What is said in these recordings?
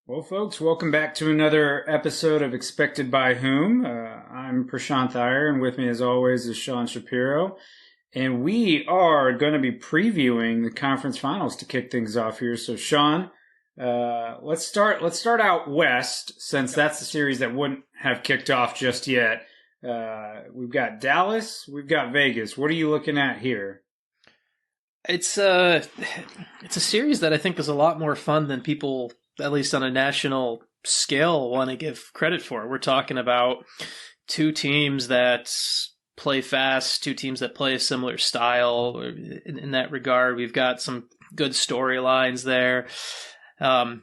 Well, folks, welcome back to another episode of Expected by Whom. I'm Prashanth Iyer, and with me, as always, is Sean Shapiro. And we are going to be previewing the conference finals to kick things off here. So, Sean, let's start out west, since that's the series that wouldn't have kicked off just yet. We've got Dallas, we've got Vegas. What are you looking at here? It's a series that I think is a lot more fun than people, at least on a national scale, want to give credit for. We're talking about two teams that play fast, two teams that play a similar style. In that regard, we've got some good storylines there. I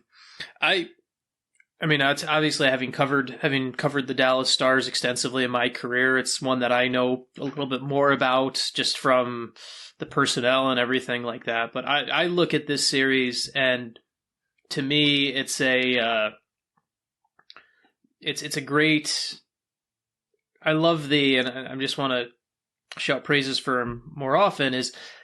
mean, obviously having covered the Dallas Stars extensively in my career, it's one that I know a little bit more about just from the personnel and everything like that. But I look at this series, and to me, it's a great. I love and I just want to shout praises for him more often.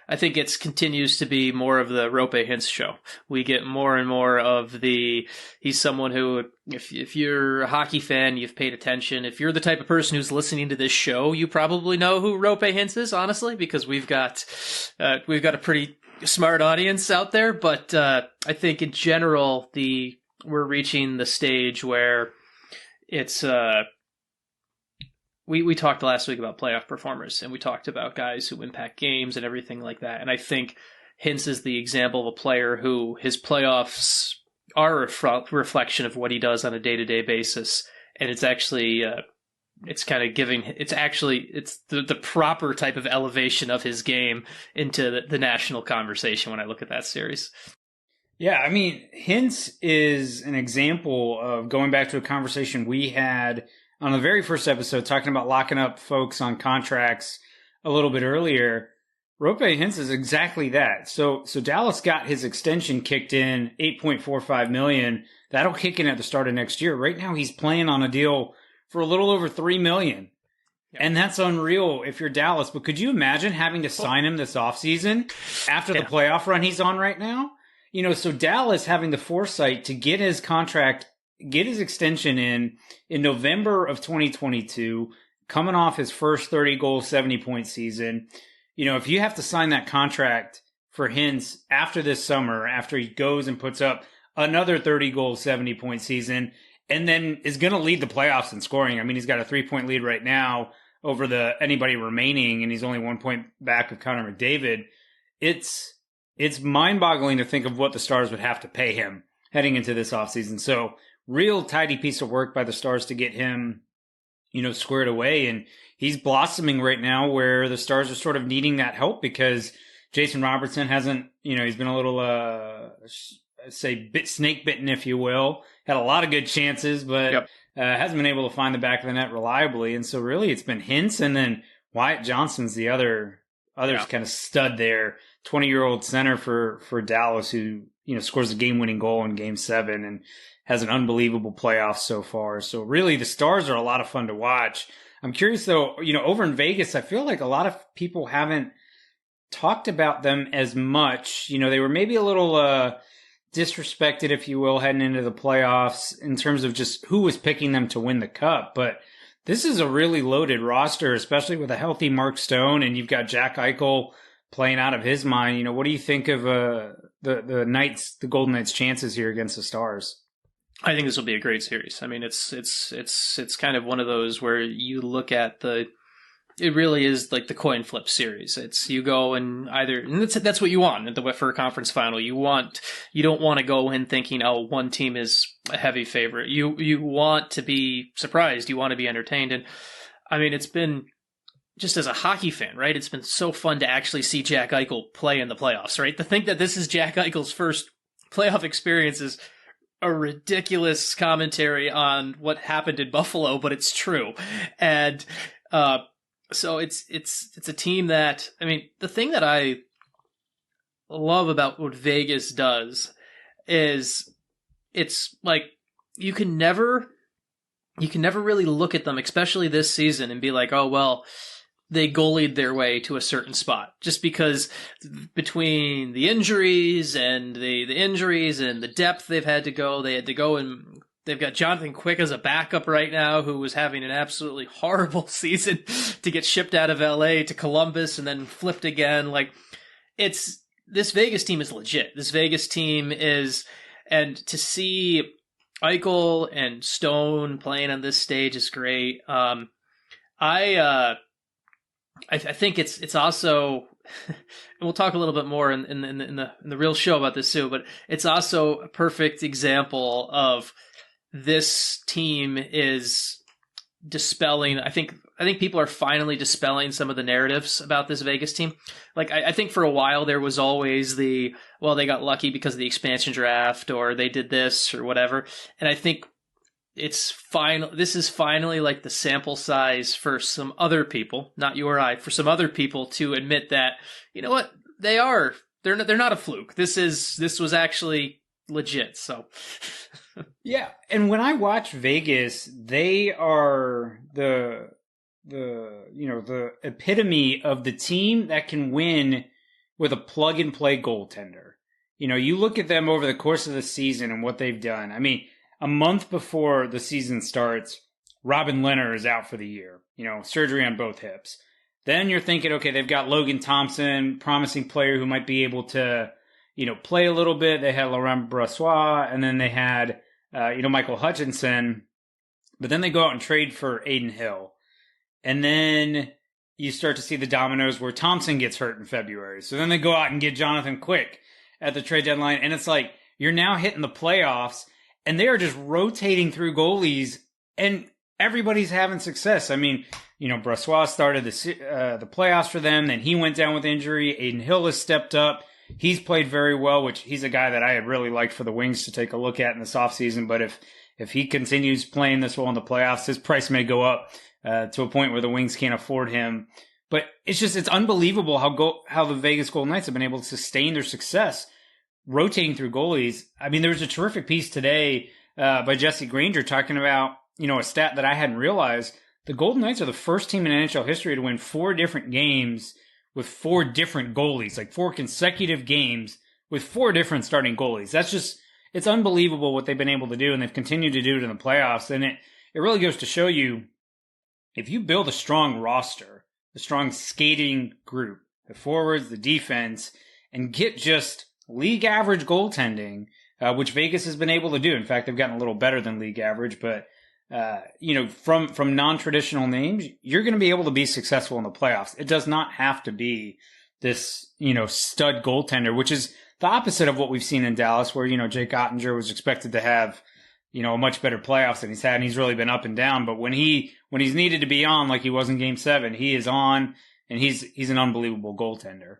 I think it continues to be more of the Rope Hintz show. We get more and more of he's someone who, if you're a hockey fan, you've paid attention. If you're the type of person who's listening to this show, you probably know who Rope Hintz is, honestly, because we've got a pretty smart audience out there. But I think in general, we're reaching the stage where it's, We talked last week about playoff performers, and we talked about guys who impact games and everything like that. And I think Hintz is the example of a player who his playoffs are a reflection of what he does on a day-to-day basis. And it's actually, it's the proper type of elevation of his game into the national conversation when I look at that series. Yeah, I mean, Hintz is an example of going back to a conversation we had on the very first episode, talking about locking up folks on contracts a little bit earlier. Rope Hintz is exactly that. So Dallas got his extension kicked in, $8.45 million. That'll kick in at the start of next year. Right now, he's playing on a deal for a little over $3 million. Yeah. And that's unreal if you're Dallas. But could you imagine having to sign him this offseason after the playoff run he's on right now? You know, so Dallas having the foresight to get his extension in November of 2022, coming off his first 30-goal, 70-point season. You know, if you have to sign that contract for Hintz after this summer, after he goes and puts up another 30-goal, 70-point season, and then is going to lead the playoffs in scoring. I mean, he's got a 3-point lead right now over anybody remaining, and he's only 1 point back of Connor McDavid. It's mind-boggling to think of what the Stars would have to pay him heading into this offseason. So, real tidy piece of work by the Stars to get him, squared away. And he's blossoming right now where the Stars are sort of needing that help because Jason Robertson hasn't, he's been a little, snake bitten, if you will. Had a lot of good chances, but hasn't been able to find the back of the net reliably. And so really it's been Hintz, and then Wyatt Johnston's the other kind of stud there, 20-year-old center for Dallas who, scores a game-winning goal in Game 7 and has an unbelievable playoff so far. So really the Stars are a lot of fun to watch. I'm curious though, over in Vegas, I feel like a lot of people haven't talked about them as much. They were maybe a little disrespected, if you will, heading into the playoffs in terms of just who was picking them to win the cup. But this is a really loaded roster, especially with a healthy Mark Stone, and you've got Jack Eichel playing out of his mind. What do you think of the Golden Knights' chances here against the Stars? I think this will be a great series. I mean, it's kind of one of those where you look at it really is like the coin flip series. It's you go and that's what you want for a conference final. You don't want to go in thinking, oh, one team is a heavy favorite. You want to be surprised. You want to be entertained. And I mean, it's been, just as a hockey fan, right? It's been so fun to actually see Jack Eichel play in the playoffs, right? To think that this is Jack Eichel's first playoff experience is a ridiculous commentary on what happened in Buffalo, but it's true. And so it's a team that, I mean, the thing that I love about what Vegas does is it's like you can never really look at them, especially this season, and be like, oh, well, they goalied their way to a certain spot, just because between the injuries and the depth they had to go and they've got Jonathan Quick as a backup right now, who was having an absolutely horrible season to get shipped out of LA to Columbus and then flipped again. Like, this Vegas team is legit. This Vegas team is, and to see Eichel and Stone playing on this stage is great. I think it's also, and we'll talk a little bit more in the real show about this too, but it's also a perfect example of this team is dispelling. I think people are finally dispelling some of the narratives about this Vegas team. Like, I think for a while there was always they got lucky because of the expansion draft, or they did this or whatever. And I think this is finally like the sample size for some other people, not you or I, for some other people to admit that, you know what, they're not a fluke. This was actually legit. So yeah, and when I watch Vegas, they are the epitome of the team that can win with a plug and play goaltender. You know, you look at them over the course of the season and what they've done. I mean, a month before the season starts, Robin Lehner is out for the year, surgery on both hips. Then you're thinking, okay, they've got Logan Thompson, promising player who might be able to, play a little bit. They had Laurent Brossoit, and then they had, Michael Hutchinson. But then they go out and trade for Aiden Hill. And then you start to see the dominoes where Thompson gets hurt in February. So then they go out and get Jonathan Quick at the trade deadline. And it's like, you're now hitting the playoffs, and they are just rotating through goalies, and everybody's having success. I mean, Brossoit started the playoffs for them. Then he went down with injury. Aiden Hill has stepped up. He's played very well, which he's a guy that I had really liked for the Wings to take a look at in this offseason. But if he continues playing this well in the playoffs, his price may go up to a point where the Wings can't afford him. But it's unbelievable how the Vegas Golden Knights have been able to sustain their success rotating through goalies. I mean, there was a terrific piece today by Jesse Granger talking about, a stat that I hadn't realized. The Golden Knights are the first team in NHL history to win 4 different games with 4 different goalies, like 4 consecutive games with 4 different starting goalies. It's unbelievable what they've been able to do, and they've continued to do it in the playoffs. And it really goes to show you, if you build a strong roster, a strong skating group, the forwards, the defense, and get just league average goaltending, which Vegas has been able to do. In fact, they've gotten a little better than league average, but from non-traditional names, you're going to be able to be successful in the playoffs. It does not have to be this, stud goaltender, which is the opposite of what we've seen in Dallas, where, Jake Ottinger was expected to have, a much better playoffs than he's had, and he's really been up and down. But when he's needed to be on, like he was in Game 7, he is on, and he's an unbelievable goaltender.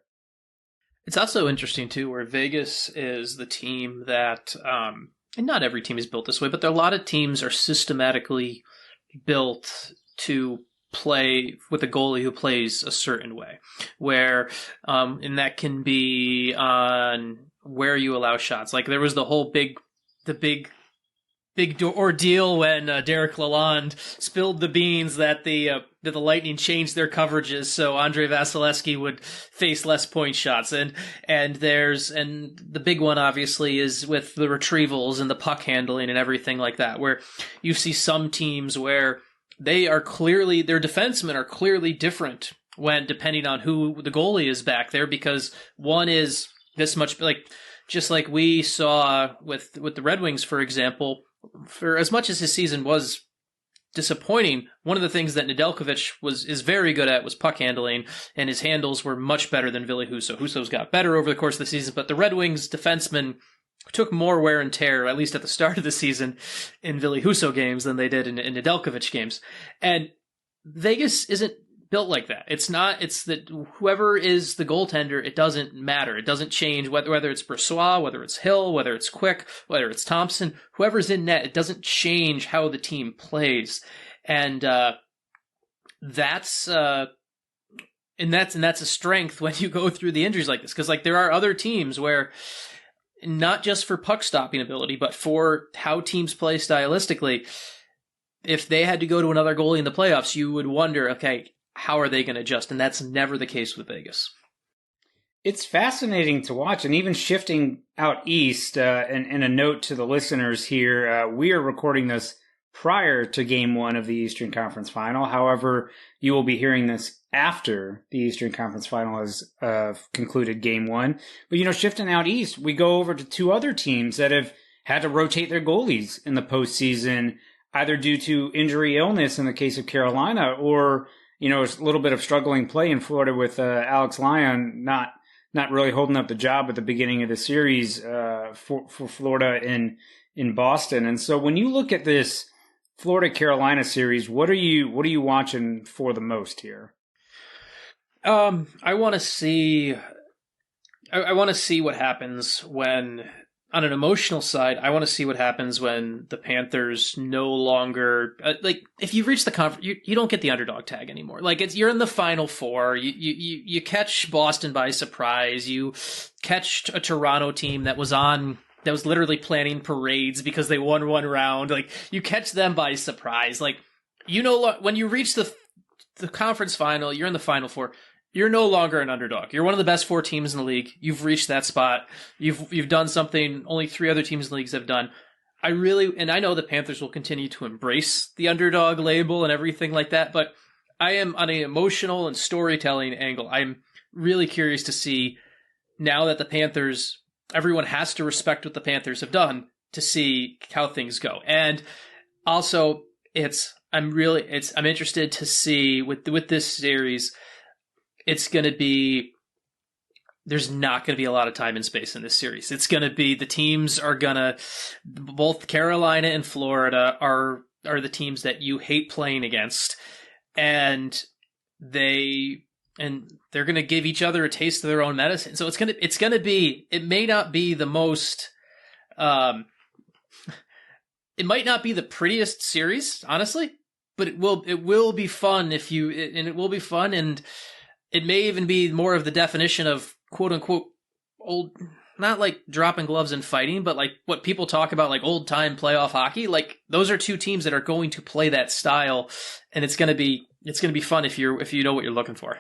It's also interesting, too, where Vegas is the team that, and not every team is built this way, but a lot of teams are systematically built to play with a goalie who plays a certain way, where, and that can be on where you allow shots. Like, there was the big ordeal when Derek Lalonde spilled the beans that the Lightning changed their coverages so Andrei Vasilevsky would face less point shots, and the big one obviously is with the retrievals and the puck handling and everything like that, where you see some teams where their defensemen are clearly different when depending on who the goalie is back there, because one is this much, like just like we saw with the Red Wings, for example. For as much as his season was disappointing, one of the things that Nedeljkovic is very good at was puck handling, and his handles were much better than Ville Husso. Husso's got better over the course of the season, but the Red Wings defensemen took more wear and tear, at least at the start of the season, in Ville Husso games than they did in Nedeljkovic games. And Vegas isn't built like that. It's that whoever is the goaltender, it doesn't matter. It doesn't change whether it's Brossoit, whether it's Hill, whether it's Quick, whether it's Thompson, whoever's in net, it doesn't change how the team plays. And that's a strength when you go through the injuries like this, because like there are other teams where, not just for puck stopping ability, but for how teams play stylistically, if they had to go to another goalie in the playoffs, you would wonder, okay, how are they going to adjust? And that's never the case with Vegas. It's fascinating to watch, and even shifting out east, and a note to the listeners here, we are recording this prior to Game 1 of the Eastern Conference Final. However, you will be hearing this after the Eastern Conference Final has concluded Game 1. But, shifting out east, we go over to two other teams that have had to rotate their goalies in the postseason, either due to injury illness in the case of Carolina, or, a little bit of struggling play in Florida with Alex Lyon not really holding up the job at the beginning of the series for Florida in Boston. And so when you look at this Florida-Carolina series, what are you watching for the most here? I want to see what happens when, on an emotional side, I want to see what happens when the Panthers no longer if you reach the conference, you don't get the underdog tag anymore. You're in the Final Four. You catch Boston by surprise. You catch a Toronto team that was literally planning parades because they won one round. You catch them by surprise. When you reach the conference final, you're in the Final Four. You're no longer an underdog. You're one of the best 4 teams in the league. You've reached that spot. You've done something only 3 other teams in the leagues have done. I know the Panthers will continue to embrace the underdog label and everything like that, but I am on an emotional and storytelling angle. I'm really curious to see, now that the Panthers, everyone has to respect what the Panthers have done, to see how things go. And also, I'm interested to see with this series. It's going to be, there's not going to be a lot of time and space in this series. It's going to be, the teams are going to, both Carolina and Florida are the teams that you hate playing against. And they're going to give each other a taste of their own medicine. So it's going to be, it may not be the most, it might not be the prettiest series, honestly, but it will be fun it will be fun, and it may even be more of the definition of quote unquote old, not like dropping gloves and fighting, but like what people talk about, like old time playoff hockey. Those are two teams that are going to play that style, and it's going to be fun if you know what you're looking for.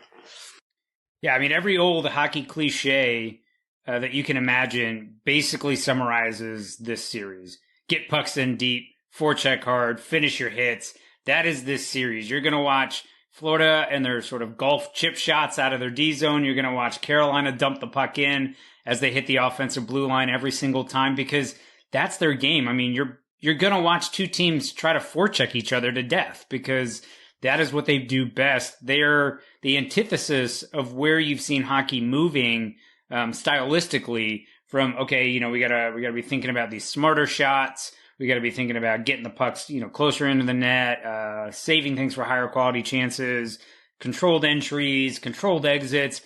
Yeah, I mean, every old hockey cliche that you can imagine basically summarizes this series. Get pucks in deep, forecheck hard, finish your hits. That is this series. You're going to watch Florida and their sort of golf chip shots out of their D zone. You're going to watch Carolina dump the puck in as they hit the offensive blue line every single time, because that's their game. I mean, you're going to watch two teams try to forecheck each other to death, because that is what they do best. They are the antithesis of where you've seen hockey moving stylistically from, okay, we gotta be thinking about these smarter shots. We got to be thinking about getting the pucks, closer into the net, saving things for higher quality chances, controlled entries, controlled exits.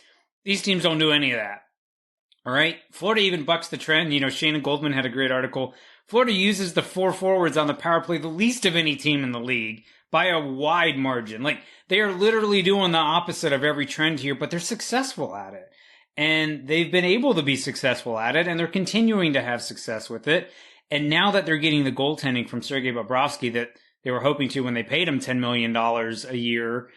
These teams don't do any of that. All right. Florida even bucks the trend. Shannon Goldman had a great article. Florida uses the 4 forwards on the power play the least of any team in the league by a wide margin. They are literally doing the opposite of every trend here, but they're successful at it. And they've been able to be successful at it, and they're continuing to have success with it. And now that they're getting the goaltending from Sergei Bobrovsky that they were hoping to when they paid him $10 million a year,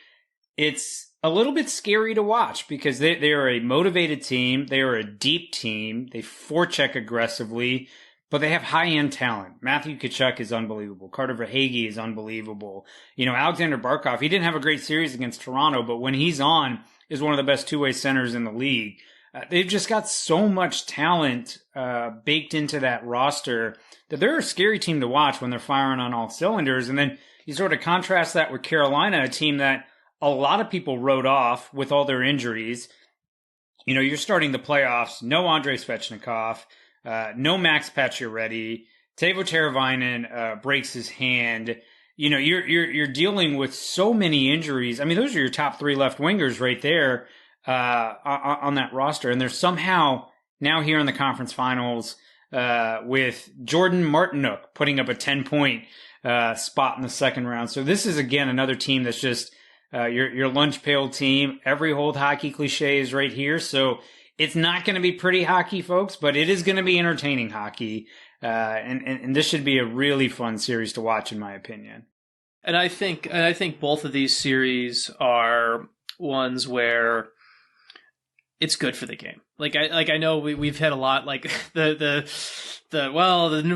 it's a little bit scary to watch, because they are a motivated team. They are a deep team. They forecheck aggressively, but they have high-end talent. Matthew Tkachuk is unbelievable. Carter Verhaeghe is unbelievable. Alexander Barkov, he didn't have a great series against Toronto, but when he's on, is one of the best two-way centers in the league. They've just got so much talent baked into that roster that they're a scary team to watch when they're firing on all cylinders. And then you sort of contrast that with Carolina, a team that a lot of people wrote off with all their injuries. You're starting the playoffs, no Andrei Svechnikov, no Max Pacioretty, Teuvo Teravainen breaks his hand. You're dealing with so many injuries. I mean, those are your top 3 left wingers right there. On that roster, and they're somehow now here in the conference finals with Jordan Martinook putting up a 10-point spot in the second round. So this is, again, another team that's just your lunch pail team. Every old hockey cliche is right here. So it's not going to be pretty hockey, folks, but it is going to be entertaining hockey. And this should be a really fun series to watch, in my opinion. And I think both of these series are ones where it's good for the game. I know we've had a lot like the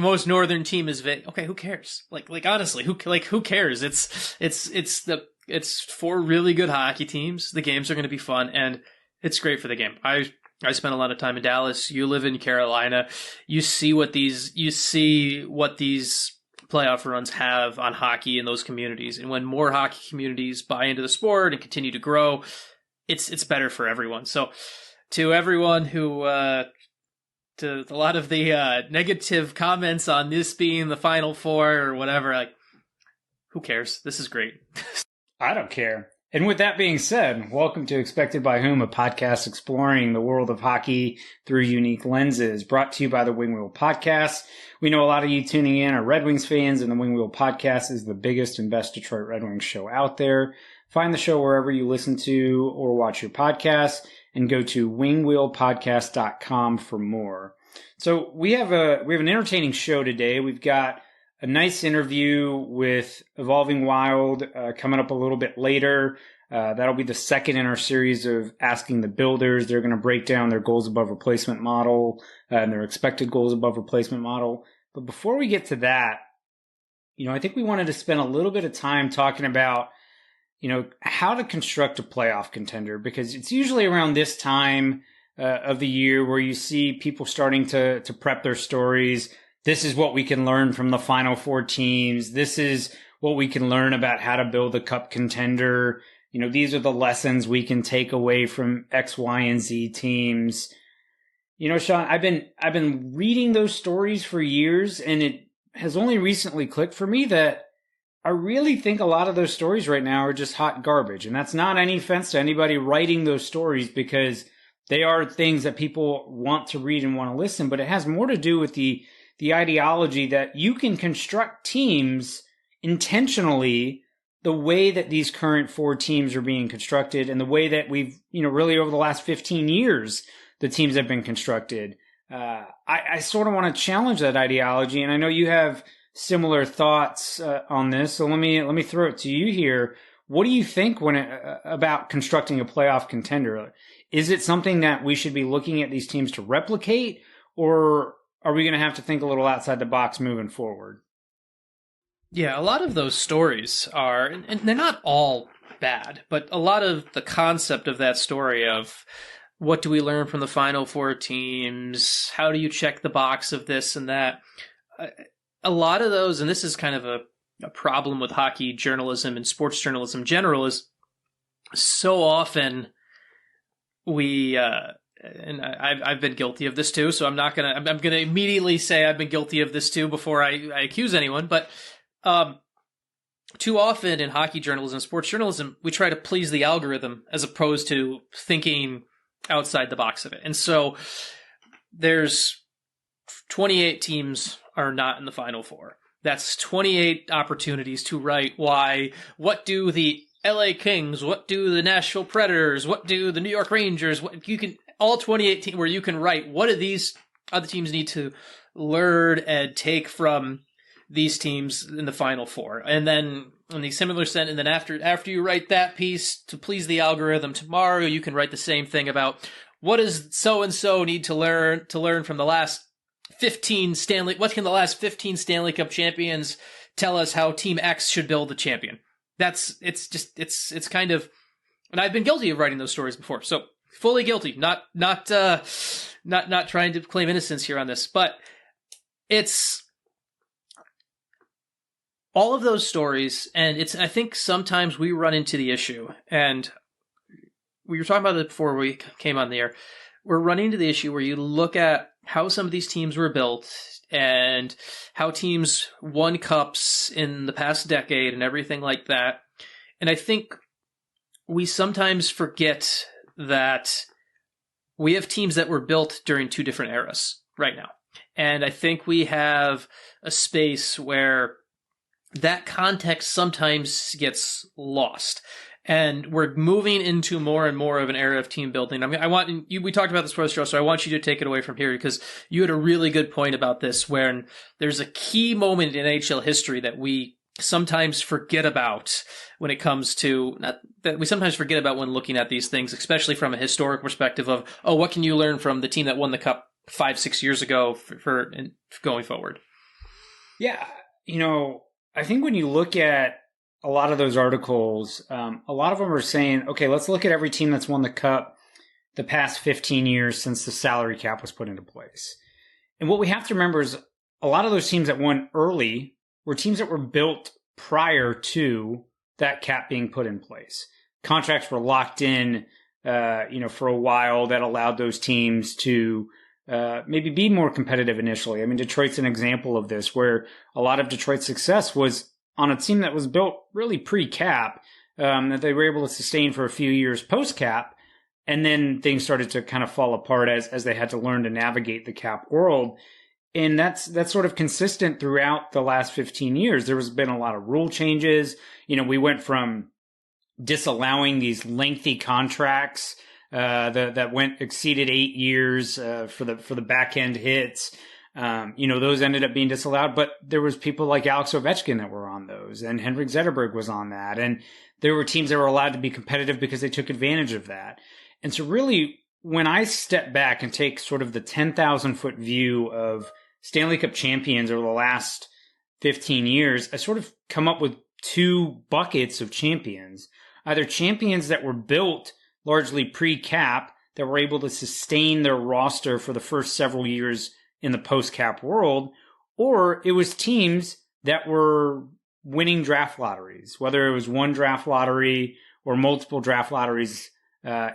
most northern team is okay, who cares? Like honestly, who cares? It's four really good hockey teams. The games are going to be fun and it's great for the game. I spent a lot of time in Dallas. You live in Carolina. You see what these playoff runs have on hockey in those communities. And when more hockey communities buy into the sport and continue to grow, it's better for everyone. So to everyone who, to a lot of the negative comments on this being the Final Four or whatever, like, who cares? This is great. I don't care. And with that being said, welcome to Expected by Whom, a podcast exploring the world of hockey through unique lenses, brought to you by the Wing Wheel Podcast. We know a lot of you tuning in are Red Wings fans, and the Wing Wheel Podcast is the biggest and best Detroit Red Wings show out there. Find the show wherever you listen to or watch your podcasts, and go to wingwheelpodcast.com for more. So we have an entertaining show today. We've got a nice interview with Evolving Wild coming up a little bit later. That'll be the second in our series of Asking the Builders. They're going to break down their goals above replacement model and their expected goals above replacement model. But before we get to that, I think we wanted to spend a little bit of time talking about, how to construct a playoff contender, because it's usually around this time of the year where you see people starting to prep their stories. This is what we can learn from the Final Four teams. This is what we can learn about how to build a cup contender. These are the lessons we can take away from X, Y, and Z teams. Sean, I've been reading those stories for years, and it has only recently clicked for me that I really think a lot of those stories right now are just hot garbage. And that's not any offense to anybody writing those stories, because they are things that people want to read and want to listen, but it has more to do with the ideology that you can construct teams intentionally the way that these current four teams are being constructed, and the way that we've, really over the last 15 years, the teams have been constructed. I sort of want to challenge that ideology, and I know you have similar thoughts on this. So let me throw it to you here. What do you think about constructing a playoff contender? Is it something that we should be looking at these teams to replicate, or are we going to have to think a little outside the box moving forward? Yeah, a lot of those stories are, and they're not all bad, but a lot of the concept of that story of what do we learn from the Final Four teams? How do you check the box of this and that? A lot of those, and this is kind of a problem with hockey journalism and sports journalism in general, is so often we, and I've been guilty of this too, so I'm gonna immediately say I've been guilty of this too before I accuse anyone, but too often in hockey journalism, sports journalism, we try to please the algorithm as opposed to thinking outside the box of it. And so there's 28 teams are not in the Final Four. That's 28 opportunities to write what do the LA Kings, what do the Nashville Predators, what do the New York Rangers, all 28 teams where you can write, what do these other teams need to learn and take from these teams in the Final Four? And then in the similar sense, and then after you write that piece to please the algorithm, tomorrow you can write the same thing about what does so-and-so need to learn from the last 15 what can the last 15 Stanley Cup champions tell us how Team X should build a champion? It's kind of, and I've been guilty of writing those stories before, so fully guilty, not trying to claim innocence here on this, but it's all of those stories, and I think sometimes we run into the issue, and we were talking about it before we came on the air. We're running into the issue where you look at how some of these teams were built and how teams won cups in the past decade and everything like that. And I think we sometimes forget that we have teams that were built during two different eras right now. And I think we have a space where that context sometimes gets lost. And we're moving into more and more of an era of team building. I mean, we talked about this before the show, so I want you to take it away from here, because you had a really good point about this, when there's a key moment in NHL history that we sometimes forget about when it comes to, not that we sometimes forget about when looking at these things, especially from a historic perspective of, oh, what can you learn from the team that won the cup 5-6 years ago for going forward? Yeah. I think when you look at a lot of those articles, a lot of them are saying, okay, let's look at every team that's won the cup the past 15 years since the salary cap was put into place. And what we have to remember is a lot of those teams that won early were teams that were built prior to that cap being put in place. Contracts were locked in, for a while that allowed those teams to maybe be more competitive initially. I mean, Detroit's an example of this, where a lot of Detroit's success was on a team that was built really pre-cap, that they were able to sustain for a few years post-cap. And then things started to kind of fall apart as they had to learn to navigate the cap world. And that's sort of consistent throughout the last 15 years. There has been a lot of rule changes. We went from disallowing these lengthy contracts that exceeded 8 years for the back end hits. Those ended up being disallowed. But there was people like Alex Ovechkin that were on those, and Henrik Zetterberg was on that. And there were teams that were allowed to be competitive because they took advantage of that. And so really, when I step back and take sort of the 10,000-foot view of Stanley Cup champions over the last 15 years, I sort of come up with two buckets of champions. Either champions that were built largely pre-cap, that were able to sustain their roster for the first several years in the post-cap world, or it was teams that were winning draft lotteries, whether it was one draft lottery or multiple draft lotteries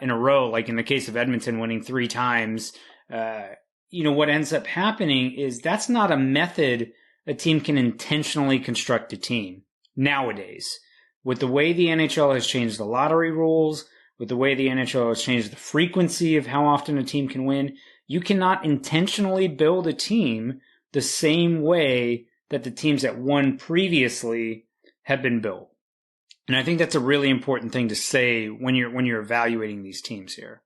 in a row, like in the case of Edmonton winning 3 times. What ends up happening is that's not a method a team can intentionally construct a team nowadays. With the way the NHL has changed the lottery rules, with the way the NHL has changed the frequency of how often a team can win, you cannot intentionally build a team the same way that the teams that won previously have been built. And I think that's a really important thing to say when you're evaluating these teams here.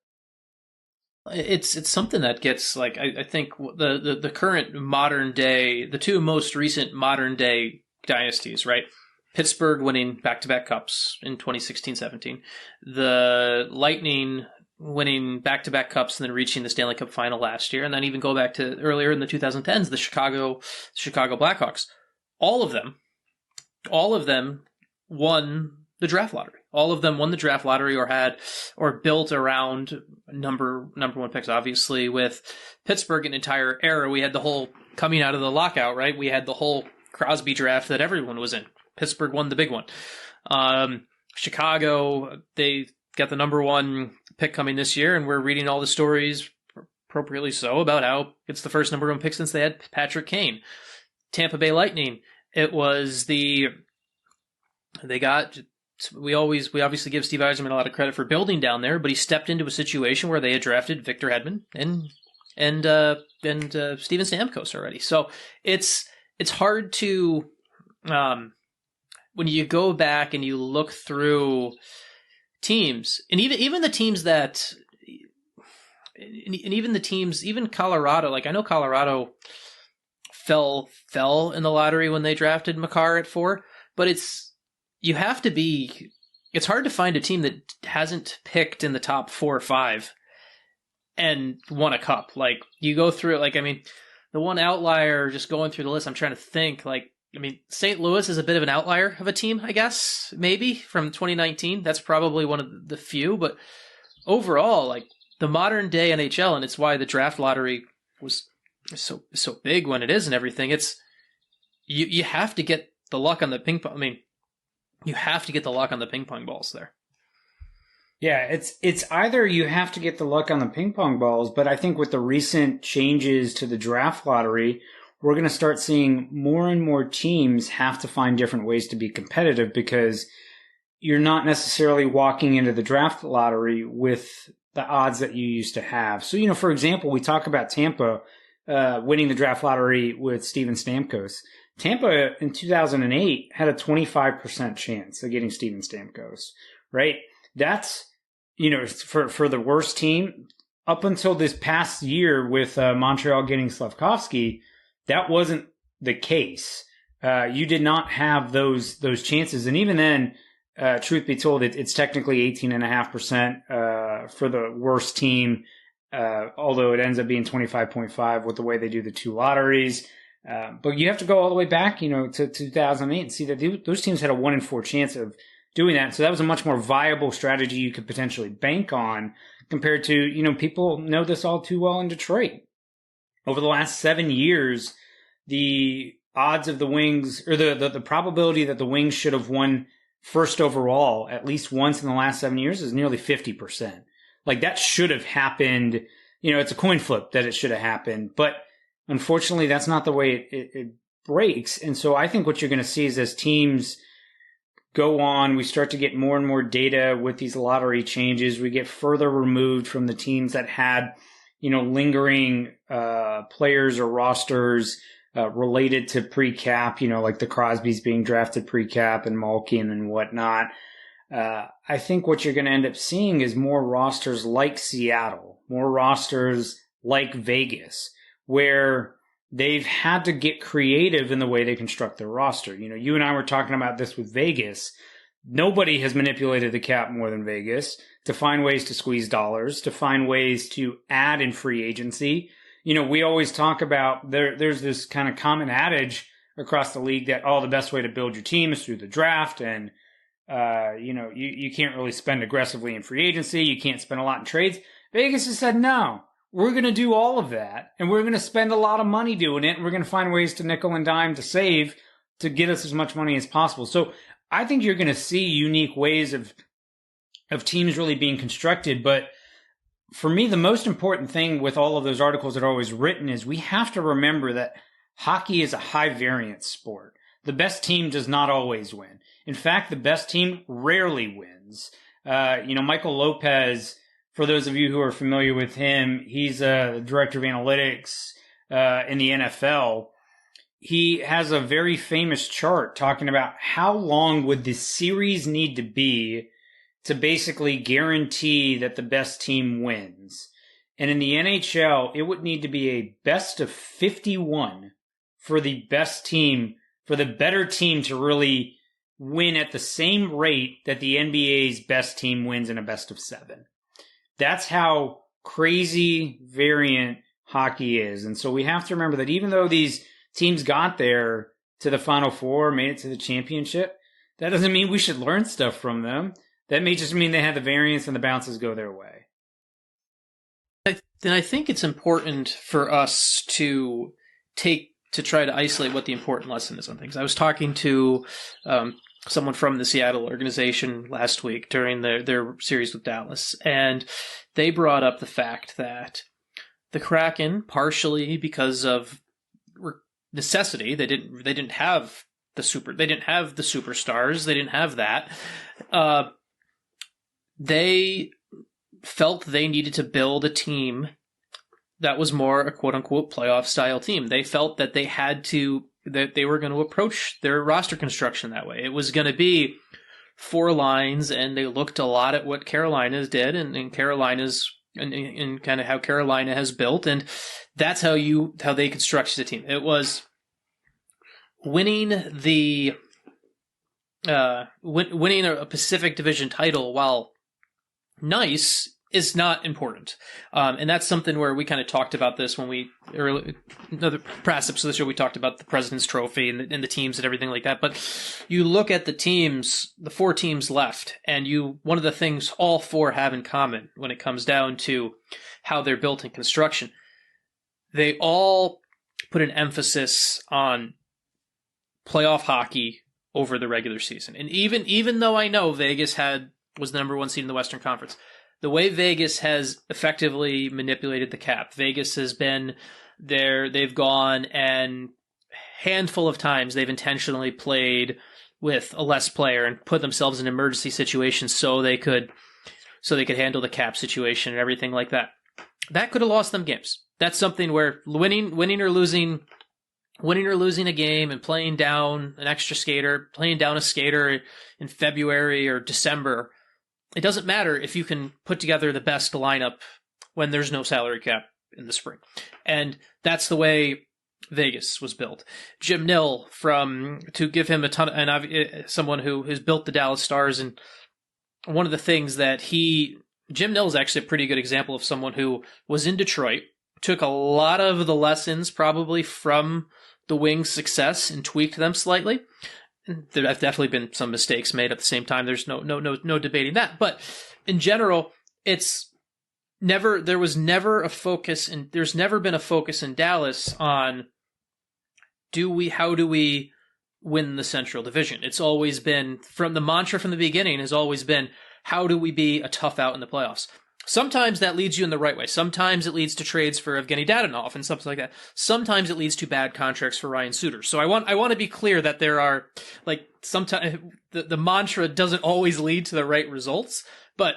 It's something that gets, like, I think the current modern day, the two most recent modern day dynasties, right? Pittsburgh winning back-to-back cups in 2016-17. The Lightning winning back-to-back cups and then reaching the Stanley Cup final last year. And then even go back to earlier in the 2010s, the Chicago Blackhawks. All of them won the draft lottery. All of them won the draft lottery or built around number one picks. Obviously, with Pittsburgh, an entire era, we had the whole coming out of the lockout, right? We had the whole Crosby draft that everyone was in. Pittsburgh won the big one. Chicago, they got the number one pick coming this year, and we're reading all the stories, appropriately so, about how it's the first number one pick since they had Patrick Kane. Tampa Bay Lightning, we obviously give Steve Yzerman a lot of credit for building down there, but he stepped into a situation where they had drafted Victor Hedman and Steven Stamkos already. So it's hard to when you go back and you look through teams, and even the teams that, and even the teams, even Colorado. Like, I know Colorado fell in the lottery when they drafted Makar at 4, but it's hard to find a team that hasn't picked in the top 4 or 5 and won a cup. Like, you go through, like, I mean, the one outlier, just going through the list, I'm trying to think, like, I mean, St. Louis is a bit of an outlier of a team, I guess, maybe, from 2019. That's probably one of the few, but overall, like, the modern day NHL, and it's why the draft lottery was so big when it is and everything, it's, you have to get the luck on the ping pong. I mean, you have to get the luck on the ping pong balls there. Yeah, it's either you have to get the luck on the ping pong balls, but I think with the recent changes to the draft lottery, we're going to start seeing more and more teams have to find different ways to be competitive, because you're not necessarily walking into the draft lottery with the odds that you used to have. So, for example, we talk about Tampa winning the draft lottery with Steven Stamkos. Tampa in 2008 had a 25% chance of getting Steven Stamkos, right? That's, for the worst team, up until this past year with Montreal getting Slavkovsky, that wasn't the case. you did not have those chances. And even then, truth be told, it's technically 18.5% for the worst team, although it ends up being 25.5 with the way they do the two lotteries. But you have to go all the way back, to 2008 and see that those teams had a 1 in 4 chance of doing that. So that was a much more viable strategy you could potentially bank on compared to, people know this all too well in Detroit. Over the last 7 years, the odds of the Wings, or the probability that the Wings should have won first overall at least once in the last 7 years is nearly 50%. Like, that should have happened. It's a coin flip that it should have happened, but unfortunately that's not the way it breaks. And so I think what you're going to see is as teams go on, we start to get more and more data with these lottery changes. We get further removed from the teams that had, lingering players or rosters related to pre-cap, like the Crosbys being drafted pre-cap and Malkin and whatnot. I think what you're going to end up seeing is more rosters like Seattle, more rosters like Vegas, where they've had to get creative in the way they construct their roster. You and I were talking about this with Vegas. Nobody has manipulated the cap more than Vegas to find ways to squeeze dollars, to find ways to add in free agency. We always talk about there's this kind of common adage across the league that, the best way to build your team is through the draft. And, you can't really spend aggressively in free agency. You can't spend a lot in trades. Vegas has said, no, we're going to do all of that. And we're going to spend a lot of money doing it. And we're going to find ways to nickel and dime to save to get us as much money as possible. So I think you're going to see unique ways of teams really being constructed. But for me, the most important thing with all of those articles that are always written is we have to remember that hockey is a high variance sport. The best team does not always win. In fact, the best team rarely wins. Michael Lopez, for those of you who are familiar with him, he's a director of analytics in the NFL. He has a very famous chart talking about how long would the series need to be to basically guarantee that the best team wins. And in the NHL, it would need to be a best of 51 for the best team, for the better team to really win at the same rate that the NBA's best team wins in a best of 7. That's how crazy variant hockey is. And so we have to remember that even though these teams got there to the Final Four, made it to the championship, that doesn't mean we should learn stuff from them. That may just mean they have the variance and the bounces go their way. Then I think it's important for us to try to isolate what the important lesson is on things. I was talking to someone from the Seattle organization last week during their series with Dallas, and they brought up the fact that the Kraken, partially because of necessity, they didn't have the superstars, they didn't have that. They felt they needed to build a team that was more a quote-unquote playoff style team. They felt that that they were going to approach their roster construction that way. It was going to be 4 lines, and they looked a lot at what Carolina's did and Carolina's and kind of how Carolina has built, and that's how they constructed the team. It was winning winning a Pacific Division title, while nice, is not important. And that's something where we kind of talked about this when another past episode of the show, we talked about the President's Trophy and the teams and everything like that. But you look at the teams, the 4 teams left, and one of the things all 4 have in common when it comes down to how they're built in construction, they all put an emphasis on playoff hockey over the regular season. And even though I know Vegas was the number 1 seed in the Western Conference, the way Vegas has effectively manipulated the cap, Vegas has been there. They've gone, and handful of times they've intentionally played with a less player and put themselves in emergency situations so they could handle the cap situation and everything like that. That could have lost them games. That's something where winning or losing a game and playing down an extra skater, playing down a skater in February or December, it doesn't matter if you can put together the best lineup when there's no salary cap in the spring. And that's the way Vegas was built. Jim Nill, to give him a ton of, and someone who has built the Dallas Stars, and one of the things that Jim Nill is actually a pretty good example of someone who was in Detroit, took a lot of the lessons probably from the Wings' success and tweaked them slightly. There have definitely been some mistakes made at the same time. There's no debating that. But in general, there's never been a focus in Dallas on how do we win the Central Division. It's always been, from the mantra from the beginning has always been, how do we be a tough out in the playoffs? Sometimes that leads you in the right way. Sometimes it leads to trades for Evgeny Dadonov and stuff like that. Sometimes it leads to bad contracts for Ryan Suter. So I want to be clear that there are, like, sometimes the mantra doesn't always lead to the right results, but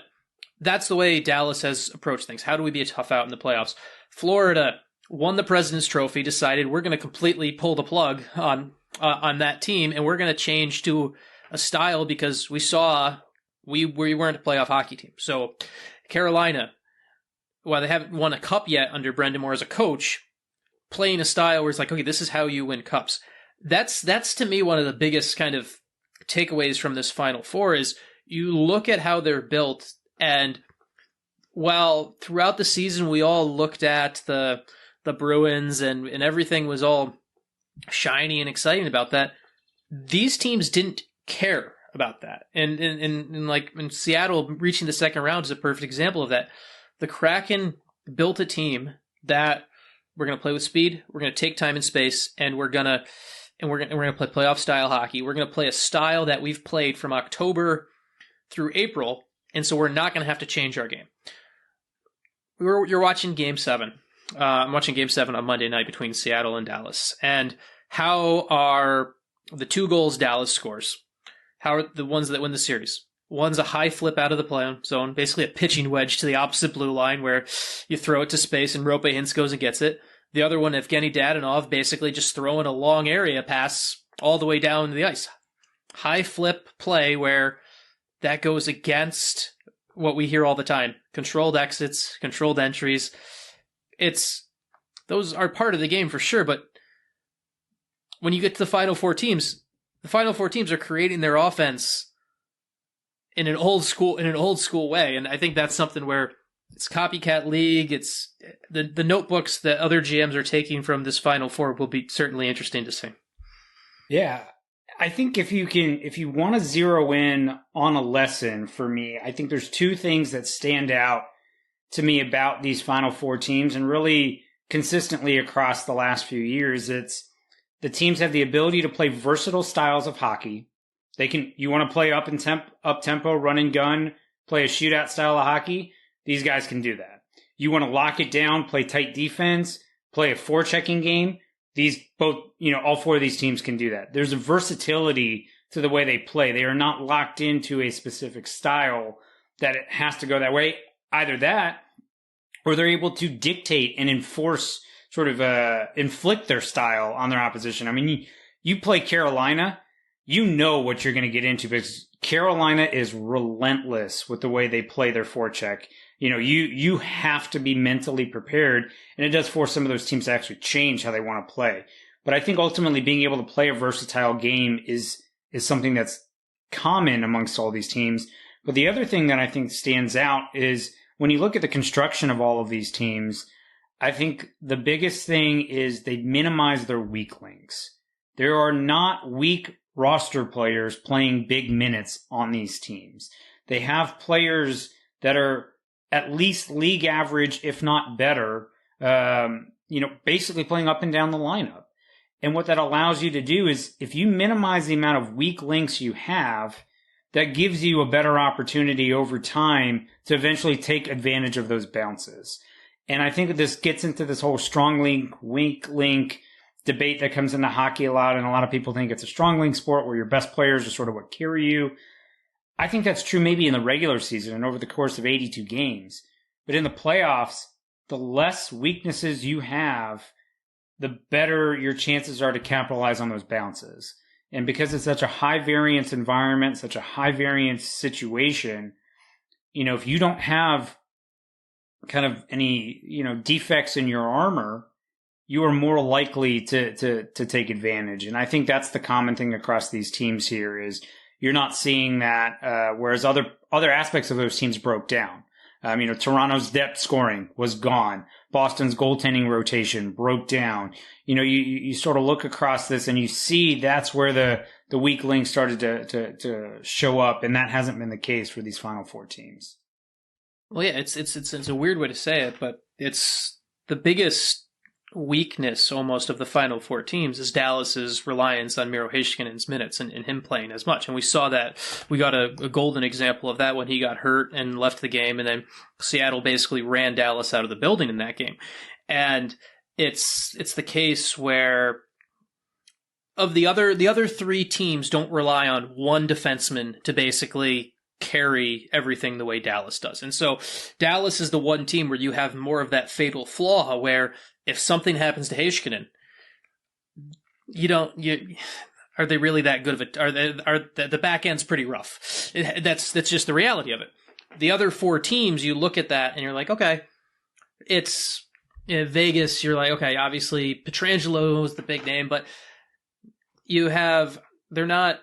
that's the way Dallas has approached things. How do we be a tough out in the playoffs? Florida won the President's Trophy, decided we're going to completely pull the plug on that team, and we're going to change to a style because we saw we weren't a playoff hockey team. So Carolina, while they haven't won a cup yet under Brendan Moore as a coach, playing a style where it's like, okay, this is how you win cups. That's to me one of the biggest kind of takeaways from this Final Four is you look at how they're built, and while throughout the season we all looked at the Bruins and everything was all shiny and exciting about that, these teams didn't care about that. And like in Seattle, reaching the second round is a perfect example of that. The Kraken built a team that we're going to play with speed, we're going to take time and space, and we're going to play playoff style hockey. We're going to play a style that we've played from October through April, and so we're not going to have to change our game. You're watching Game 7. I'm watching Game 7 on Monday night between Seattle and Dallas. And how are the 2 goals Dallas scores? How are the ones that win the series? One's a high flip out of the play zone, basically a pitching wedge to the opposite blue line where you throw it to space and Roope Hintz goes and gets it. The other one, Evgeny Dadonov, basically just throwing a long area pass all the way down the ice. High flip play where that goes against what we hear all the time. Controlled exits, controlled entries. Those are part of the game for sure, but when you get to the Final Four teams are creating their offense in an old school way, and I think that's something where it's copycat league. It's the notebooks that other GMs are taking from this Final Four will be certainly interesting to see. Yeah, I think if you want to zero in on a lesson for me, I think there's 2 things that stand out to me about these Final Four teams, and really consistently across the last few years. It's the teams have the ability to play versatile styles of hockey. You want to play up tempo, run and gun, play a shootout style of hockey. These guys can do that. You want to lock it down, play tight defense, play a forechecking game. All 4 of these teams can do that. There's a versatility to the way they play. They are not locked into a specific style that it has to go that way. Either that, or they're able to dictate and enforce, sort of inflict their style on their opposition. I mean, you play Carolina, you know what you're going to get into because Carolina is relentless with the way they play their forecheck. You have to be mentally prepared, and it does force some of those teams to actually change how they want to play. But I think ultimately being able to play a versatile game is something that's common amongst all these teams. But the other thing that I think stands out is when you look at the construction of all of these teams, I think the biggest thing is they minimize their weak links. There are not weak roster players playing big minutes on these teams. They have players that are at least league average, if not better, basically playing up and down the lineup. And what that allows you to do is if you minimize the amount of weak links you have, that gives you a better opportunity over time to eventually take advantage of those bounces. And I think that this gets into this whole strong link, weak link debate that comes into hockey a lot. And a lot of people think it's a strong link sport where your best players are sort of what carry you. I think that's true maybe in the regular season and over the course of 82 games. But in the playoffs, the less weaknesses you have, the better your chances are to capitalize on those bounces. And because it's such a high variance environment, such a high variance situation, if you don't have kind of any, defects in your armor, you are more likely to take advantage. And I think that's the common thing across these teams here is you're not seeing that, whereas other aspects of those teams broke down. Toronto's depth scoring was gone. Boston's goaltending rotation broke down. You sort of look across this and you see that's where the weak link started to show up, and that hasn't been the case for these Final Four teams. Well, yeah, it's a weird way to say it, but it's the biggest weakness almost of the Final Four teams is Dallas's reliance on Miro Heiskanen's minutes and him playing as much. And we saw that. We got a golden example of that when he got hurt and left the game, and then Seattle basically ran Dallas out of the building in that game. And it's the case where of the other three teams don't rely on one defenseman to basically carry everything the way Dallas does. And so Dallas is the one team where you have more of that fatal flaw where if something happens to Heiskanen, are they really that good of it? The back end's pretty rough. That's just the reality of it. The other four teams, you look at that and you're like, okay, it's Vegas. You're like, okay, obviously Pietrangelo is the big name, but they're not.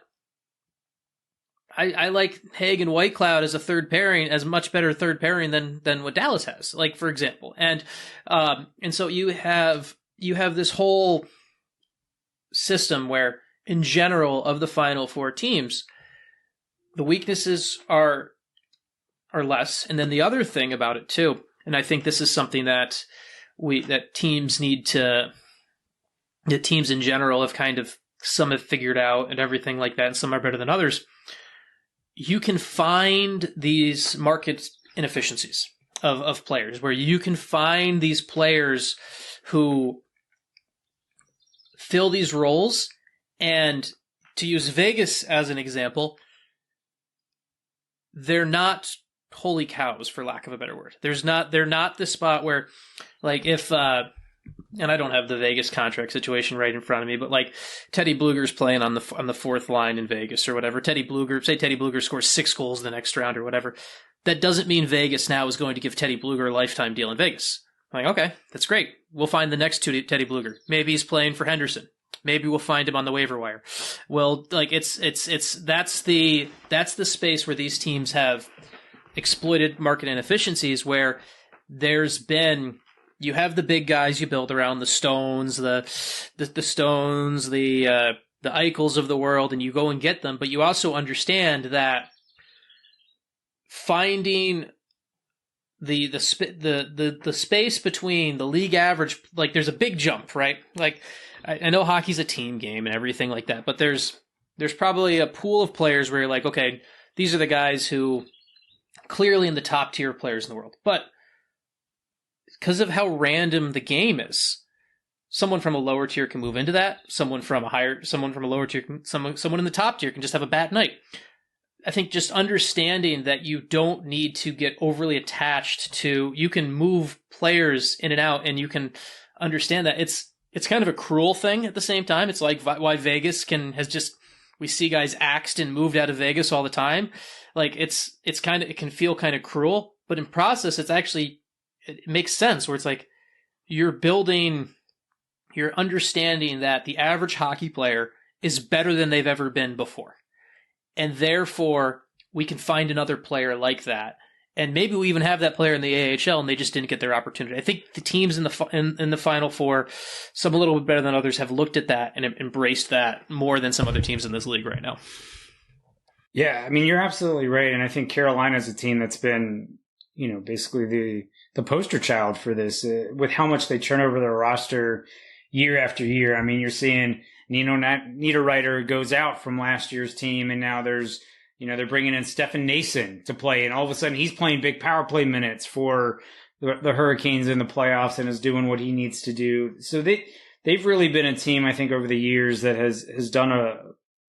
I like Haig and Whitecloud as a third pairing, as much better third pairing than what Dallas has, like for example. And so you have this whole system where, in general, of the Final Four teams, the weaknesses are less. And then the other thing about it too, and I think this is something that teams in general have kind of, some have figured out and everything like that, and some are better than others. You can find these market inefficiencies of players where you can find these players who fill these roles. And to use Vegas as an example, they're not holy cows, for lack of a better word. They're not the spot where, like, if and I don't have the Vegas contract situation right in front of me, but like Teddy Bluger's playing on the fourth line in Vegas or whatever. Teddy Bluger scores 6 goals the next round or whatever. That doesn't mean Vegas now is going to give Teddy Bluger a lifetime deal in Vegas. I'm like, okay, that's great. We'll find the next Teddy Bluger. Maybe he's playing for Henderson. Maybe we'll find him on the waiver wire. Well, like that's the space where these teams have exploited market inefficiencies, where you have the big guys you build around, the Stones, the Stones, the Eichels of the world, and you go and get them. But you also understand that finding the space between the league average, like there's a big jump, right? Like I know hockey's a team game and everything like that, but there's probably a pool of players where you're like, okay, these are the guys who clearly in the top tier players in the world, but because of how random the game is, someone from a lower tier can move into that. Someone from a lower tier, someone in the top tier can just have a bad night. I think just understanding that you don't need to get overly attached to, you can move players in and out, and you can understand that it's kind of a cruel thing at the same time. It's like why Vegas we see guys axed and moved out of Vegas all the time. Like it can feel kind of cruel, but in process, it makes sense, where it's like you're understanding that the average hockey player is better than they've ever been before. And therefore, we can find another player like that. And maybe we even have that player in the AHL and they just didn't get their opportunity. I think the teams in the Final Four, some a little bit better than others, have looked at that and embraced that more than some other teams in this league right now. Yeah, I mean, you're absolutely right. And I think Carolina's a team that's been, basically the poster child for this, with how much they turn over their roster year after year. I mean, you're seeing Niederreiter goes out from last year's team, and now there's, they're bringing in Stefan Nason to play, and all of a sudden he's playing big power play minutes for the Hurricanes in the playoffs and is doing what he needs to do. So they've really been a team, I think, over the years that has done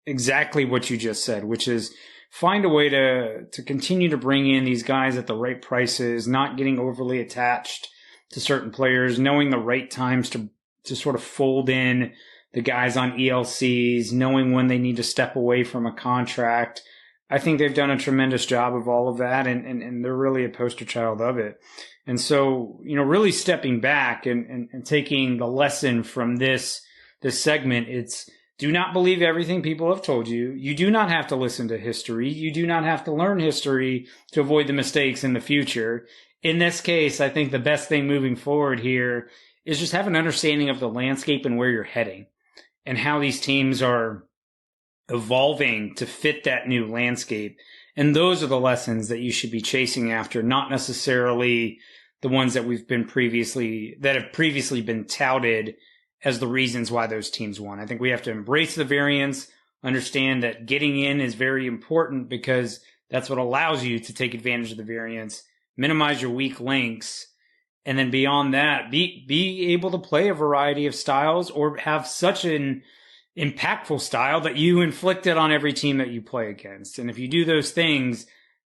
exactly what you just said, which is find a way to continue to bring in these guys at the right prices, not getting overly attached to certain players, knowing the right times to sort of fold in the guys on ELCs, knowing when they need to step away from a contract. I think they've done a tremendous job of all of that, and they're really a poster child of it. And so, really stepping back and taking the lesson from this segment, it's do not believe everything people have told you. You do not have to listen to history. You do not have to learn history to avoid the mistakes in the future. In this case, I think the best thing moving forward here is just have an understanding of the landscape and where you're heading and how these teams are evolving to fit that new landscape. And those are the lessons that you should be chasing after, not necessarily the ones that have previously been touted as the reasons why those teams won. I think we have to embrace the variance, understand that getting in is very important because that's what allows you to take advantage of the variance, minimize your weak links, and then beyond that, be able to play a variety of styles or have such an impactful style that you inflict it on every team that you play against. And if you do those things,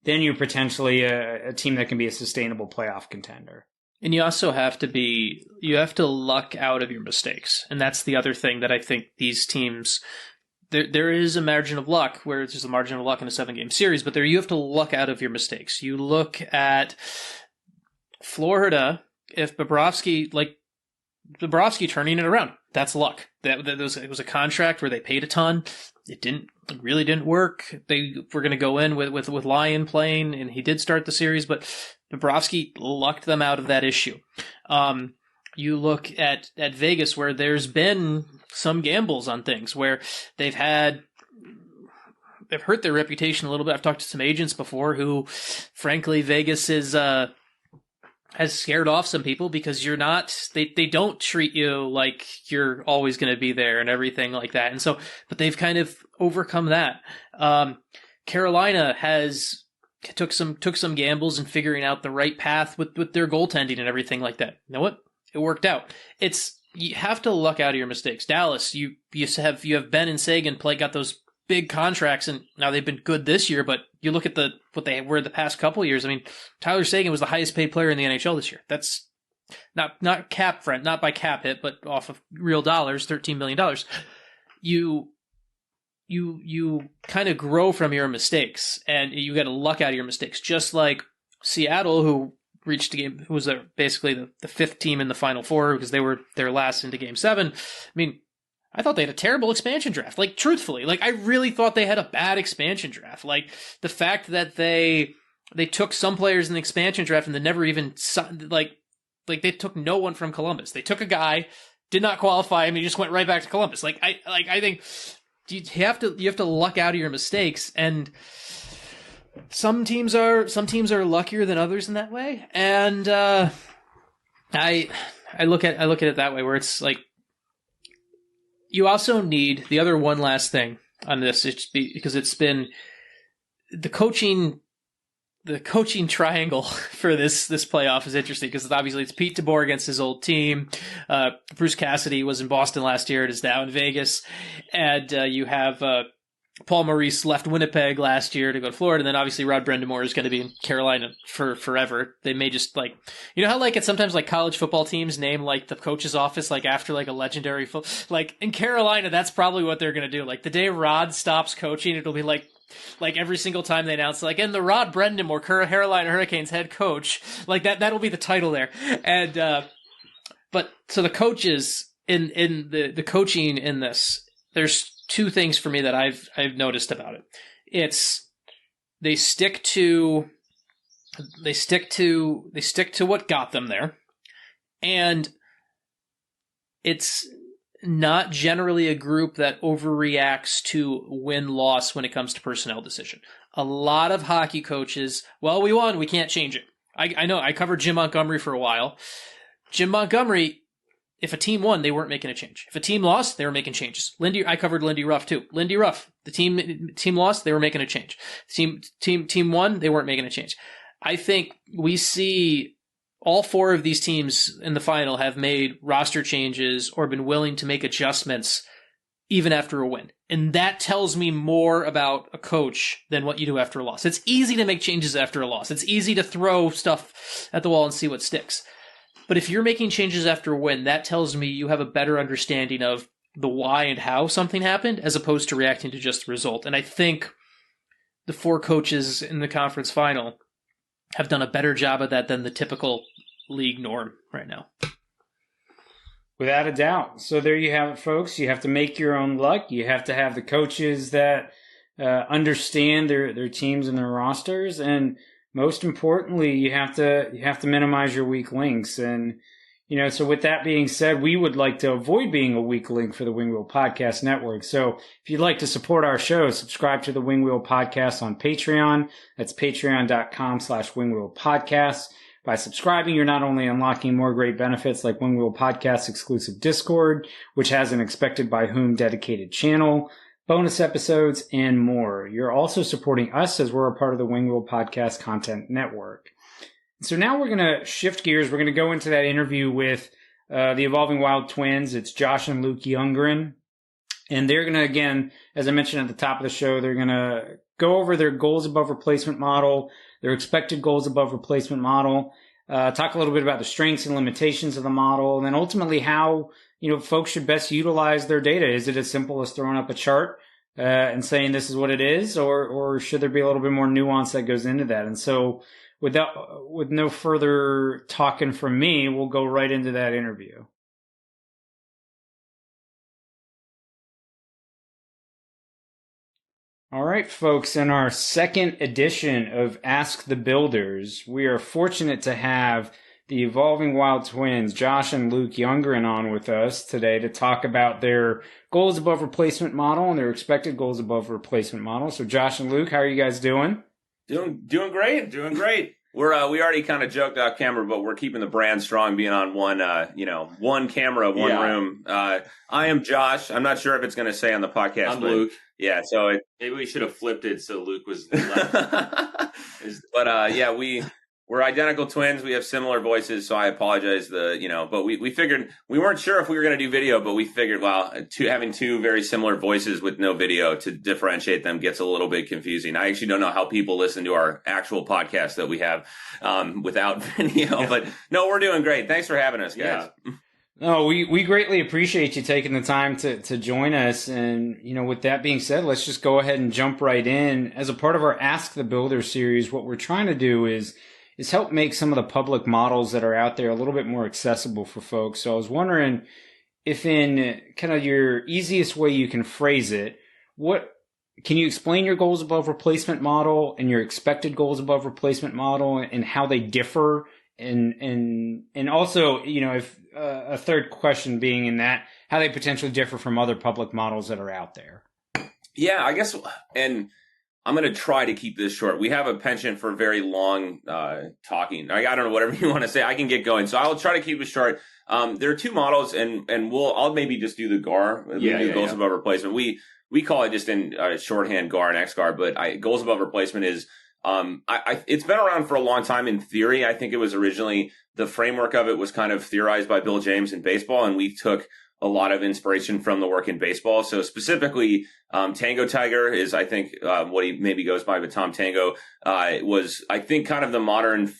then you're potentially a team that can be a sustainable playoff contender. And you also have to luck out of your mistakes. And that's the other thing that I think these teams, there is a margin of luck where there's a margin of luck in a 7-game series, but you have to luck out of your mistakes. You look at Florida, if Bobrovsky turning it around, that's luck. It was a contract where they paid a ton. It really didn't work. They were going to go in with Lyon playing, and he did start the series, but Bobrovsky lucked them out of that issue. You look at Vegas, where there's been some gambles on things where they've hurt their reputation a little bit. I've talked to some agents before who, frankly, Vegas has scared off some people because they don't treat you like you're always going to be there and everything like that. And so, but they've kind of overcome that. Carolina took some gambles in figuring out the right path with their goaltending and everything like that. You know what? It worked out. You have to luck out of your mistakes. Dallas, you have Ben and Sagan got those big contracts, and now they've been good this year, but you look at what they were the past couple of years. I mean, Tyler Sagan was the highest paid player in the NHL this year. That's not by cap hit, but off of real dollars, $13 million. You kind of grow from your mistakes, and you got to luck out of your mistakes. Just like Seattle, who reached a game, who was basically the fifth team in the Final Four because they were their last into Game 7. I mean, I thought they had a terrible expansion draft. Like, truthfully, I really thought they had a bad expansion draft. Like, the fact that they took some players in the expansion draft and they never even they took no one from Columbus. They took a guy, did not qualify him, he just went right back to Columbus. I think you have to luck out of your mistakes, and some teams are luckier than others in that way. And I look at it that way, where it's like, you also need the other one last thing on this, because it's been the coaching triangle for this playoff is interesting, because obviously it's Pete DeBoer against his old team. Bruce Cassidy was in Boston last year and is now in Vegas, and you have Paul Maurice left Winnipeg last year to go to Florida, and then obviously Rod Brind'Amour is going to be in Carolina for forever. They may just how it's sometimes college football teams name the coach's office after a legendary in Carolina, that's probably what they're going to do. The day Rod stops coaching, it'll be like every single time they announce and the Rod Brind'Amour Carolina Hurricanes head coach, that'll be the title there. And but so the coaches in the coaching in this, there's two things for me that I've noticed about it. It's they stick to what got them there, and it's not generally a group that overreacts to win-loss when it comes to personnel decision. A lot of hockey coaches, we won, we can't change it. I know, I covered Jim Montgomery for a while. Jim Montgomery, if a team won, they weren't making a change. If a team lost, they were making changes. I covered Lindy Ruff too. Lindy Ruff, the team lost, they were making a change. Team won, they weren't making a change. I think we see all four of these teams in the final have made roster changes or been willing to make adjustments even after a win. And that tells me more about a coach than what you do after a loss. It's easy to make changes after a loss. It's easy to throw stuff at the wall and see what sticks. But if you're making changes after a win, that tells me you have a better understanding of the why and how something happened, as opposed to reacting to just the result. And I think the 4 coaches in the conference final have done a better job of that than the typical league norm right now. Without a doubt. So there you have it, folks. You have to make your own luck. You have to have the coaches that understand their teams and their rosters, and most importantly, you have to minimize your weak links. And so with that being said, we would like to avoid being a weak link for the Wing Wheel Podcast Network. So if you'd like to support our show, subscribe to the Wing Wheel Podcast on Patreon. That's patreon.com/wingwheelpodcast. By subscribing, you're not only unlocking more great benefits like Wing Wheel Podcast exclusive Discord, which has an Expected by Whom dedicated channel, bonus episodes, and more. You're also supporting us as we're a part of the Wing Wheel Podcast Content Network. So now we're going to shift gears. We're going to go into that interview with the Evolving Wild twins. It's Josh and Luke Younggren. And they're going to, again, as I mentioned at the top of the show, they're going to go over their goals above replacement model, their expected goals above replacement model, talk a little bit about the strengths and limitations of the model, and then ultimately how folks should best utilize their data. Is it as simple as throwing up a chart and saying this is what it is, or should there be a little bit more nuance that goes into that? And so with no further talking from me, we'll go right into that interview. All right, folks, in our second edition of Ask the Builders, we are fortunate to have the Evolving Wild twins, Josh and Luke Younggren, on with us today to talk about their goals above replacement model and their expected goals above replacement model. So Josh and Luke, how are you guys doing? Doing great. We're we already kind of joked off camera, but we're keeping the brand strong, being on one camera, one room. I am Josh. I'm not sure if it's going to say on the podcast. I'm Luke. Yeah, so maybe we should have flipped it so Luke was. but we're identical twins. We have similar voices, so I apologize. But we figured we weren't sure if we were going to do video, but we figured having two very similar voices with no video to differentiate them gets a little bit confusing. I actually don't know how people listen to our actual podcast that we have without video. Yeah. But no, we're doing great. Thanks for having us, guys. Yeah. No, we greatly appreciate you taking the time to join us. And, with that being said, let's just go ahead and jump right in. As a part of our Ask the Builder series, what we're trying to do is help make some of the public models that are out there a little bit more accessible for folks. So I was wondering if in kind of your easiest way you can phrase it, can you explain your goals above replacement model and your expected goals above replacement model and how they differ? And also, if a third question being in that, how they potentially differ from other public models that are out there. Yeah, I guess, and I'm going to try to keep this short. We have a penchant for very long talking. I don't know, whatever you want to say. I can get going. So I'll try to keep it short. There are two models, and I'll maybe just do the GAR, goals above replacement. We call it just in shorthand GAR and xGAR, but goals above replacement is it's been around for a long time in theory. I think it was originally, the framework of it was kind of theorized by Bill James in baseball, and we took a lot of inspiration from the work in baseball. So specifically, Tango Tiger is, I think, what he maybe goes by, but Tom Tango was, I think, kind of the modern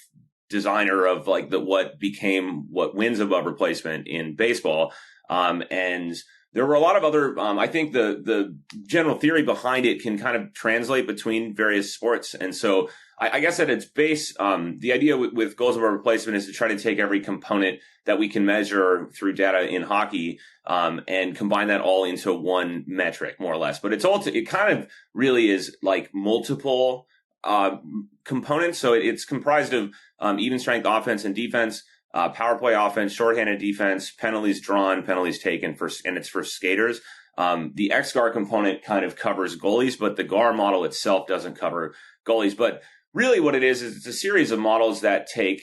designer of what wins above replacement in baseball. And there were a lot of other, I think the general theory behind it can kind of translate between various sports. And so I guess at its base, the idea with goals above replacement is to try to take every component that we can measure through data in hockey, and combine that all into one metric, more or less. But it kind of really is like multiple components. So it's comprised of even strength offense and defense, power play offense, shorthanded defense, penalties drawn, penalties taken, and it's for skaters. The xGAR component kind of covers goalies, but the GAR model itself doesn't cover goalies. But really what it is it's a series of models that take,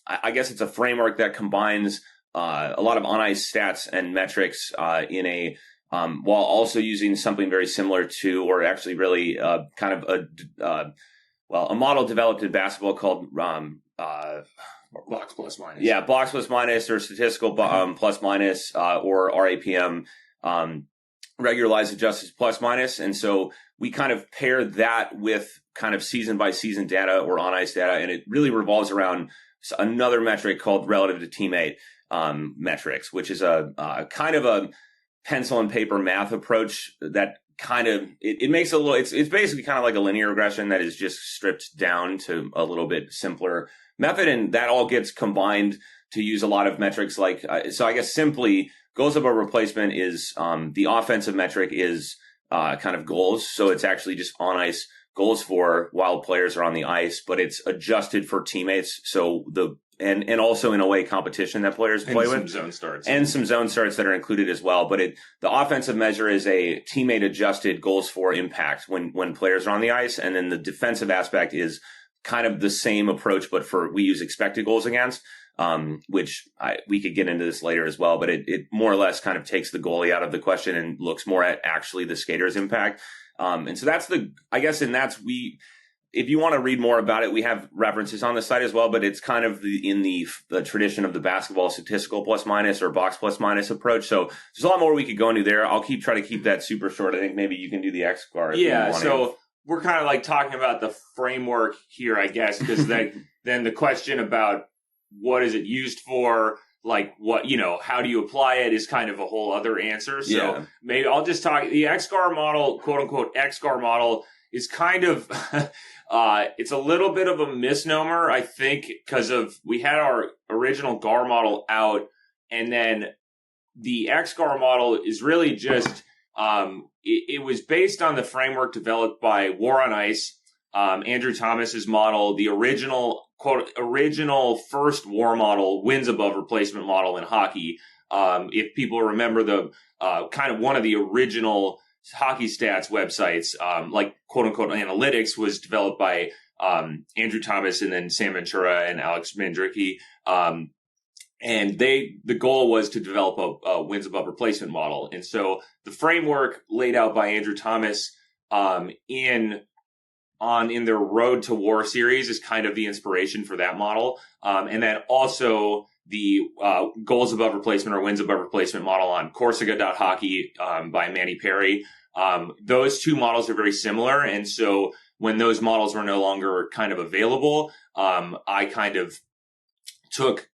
I guess it's a framework that combines a lot of on-ice stats and metrics while also using something very similar to, or actually really kind of a model developed in basketball called box plus minus. Yeah, box plus minus, or statistical plus minus, or RAPM, regularized adjusted plus minus. And so we kind of pair that with kind of season by season data or on ice data, and it really revolves around another metric called relative to teammate metrics, which is a kind of a pencil and paper math approach that kind of it makes a little. It's basically kind of like a linear regression that is just stripped down to a little bit simpler method, and that all gets combined to use a lot of metrics. Like so, I guess simply goals above replacement is the offensive metric is kind of goals. So it's actually just on ice goals for while players are on the ice, but it's adjusted for teammates. So and also in a way competition that players play with. And some zone starts. And some zone starts that are included as well. But the offensive measure is a teammate adjusted goals for impact when players are on the ice. And then the defensive aspect is kind of the same approach, but we use expected goals against, which we could get into this later as well. But it more or less kind of takes the goalie out of the question and looks more at actually the skater's impact. And so that's if you want to read more about it, we have references on the site as well, but it's kind of in the tradition of the basketball statistical plus minus or box plus minus approach. So there's a lot more we could go into there. I'll try to keep that super short. I think maybe you can do the xGAR. Yeah. So we're kind of like talking about the framework here, I guess, because then the question about what is it used for, like what, how do you apply it is kind of a whole other answer. So maybe I'll just talk the xGAR model, quote unquote, xGAR model is kind of, it's a little bit of a misnomer, I think, because we had our original GAR model out, and then the xGAR model is really just, it was based on the framework developed by War on Ice, Andrew Thomas's model, the original first WAR model, wins above replacement model in hockey. If people remember the kind of one of the original hockey stats websites, like quote unquote analytics, was developed by Andrew Thomas and then Sam Ventura and Alex Mandrycky. And the goal was to develop a wins above replacement model. And so the framework laid out by Andrew Thomas in their Road to War series is kind of the inspiration for that model. And then also the goals above replacement or wins above replacement model on Corsica.hockey by Manny Perry. Those two models are very similar. And so when those models were no longer kind of available, I kind of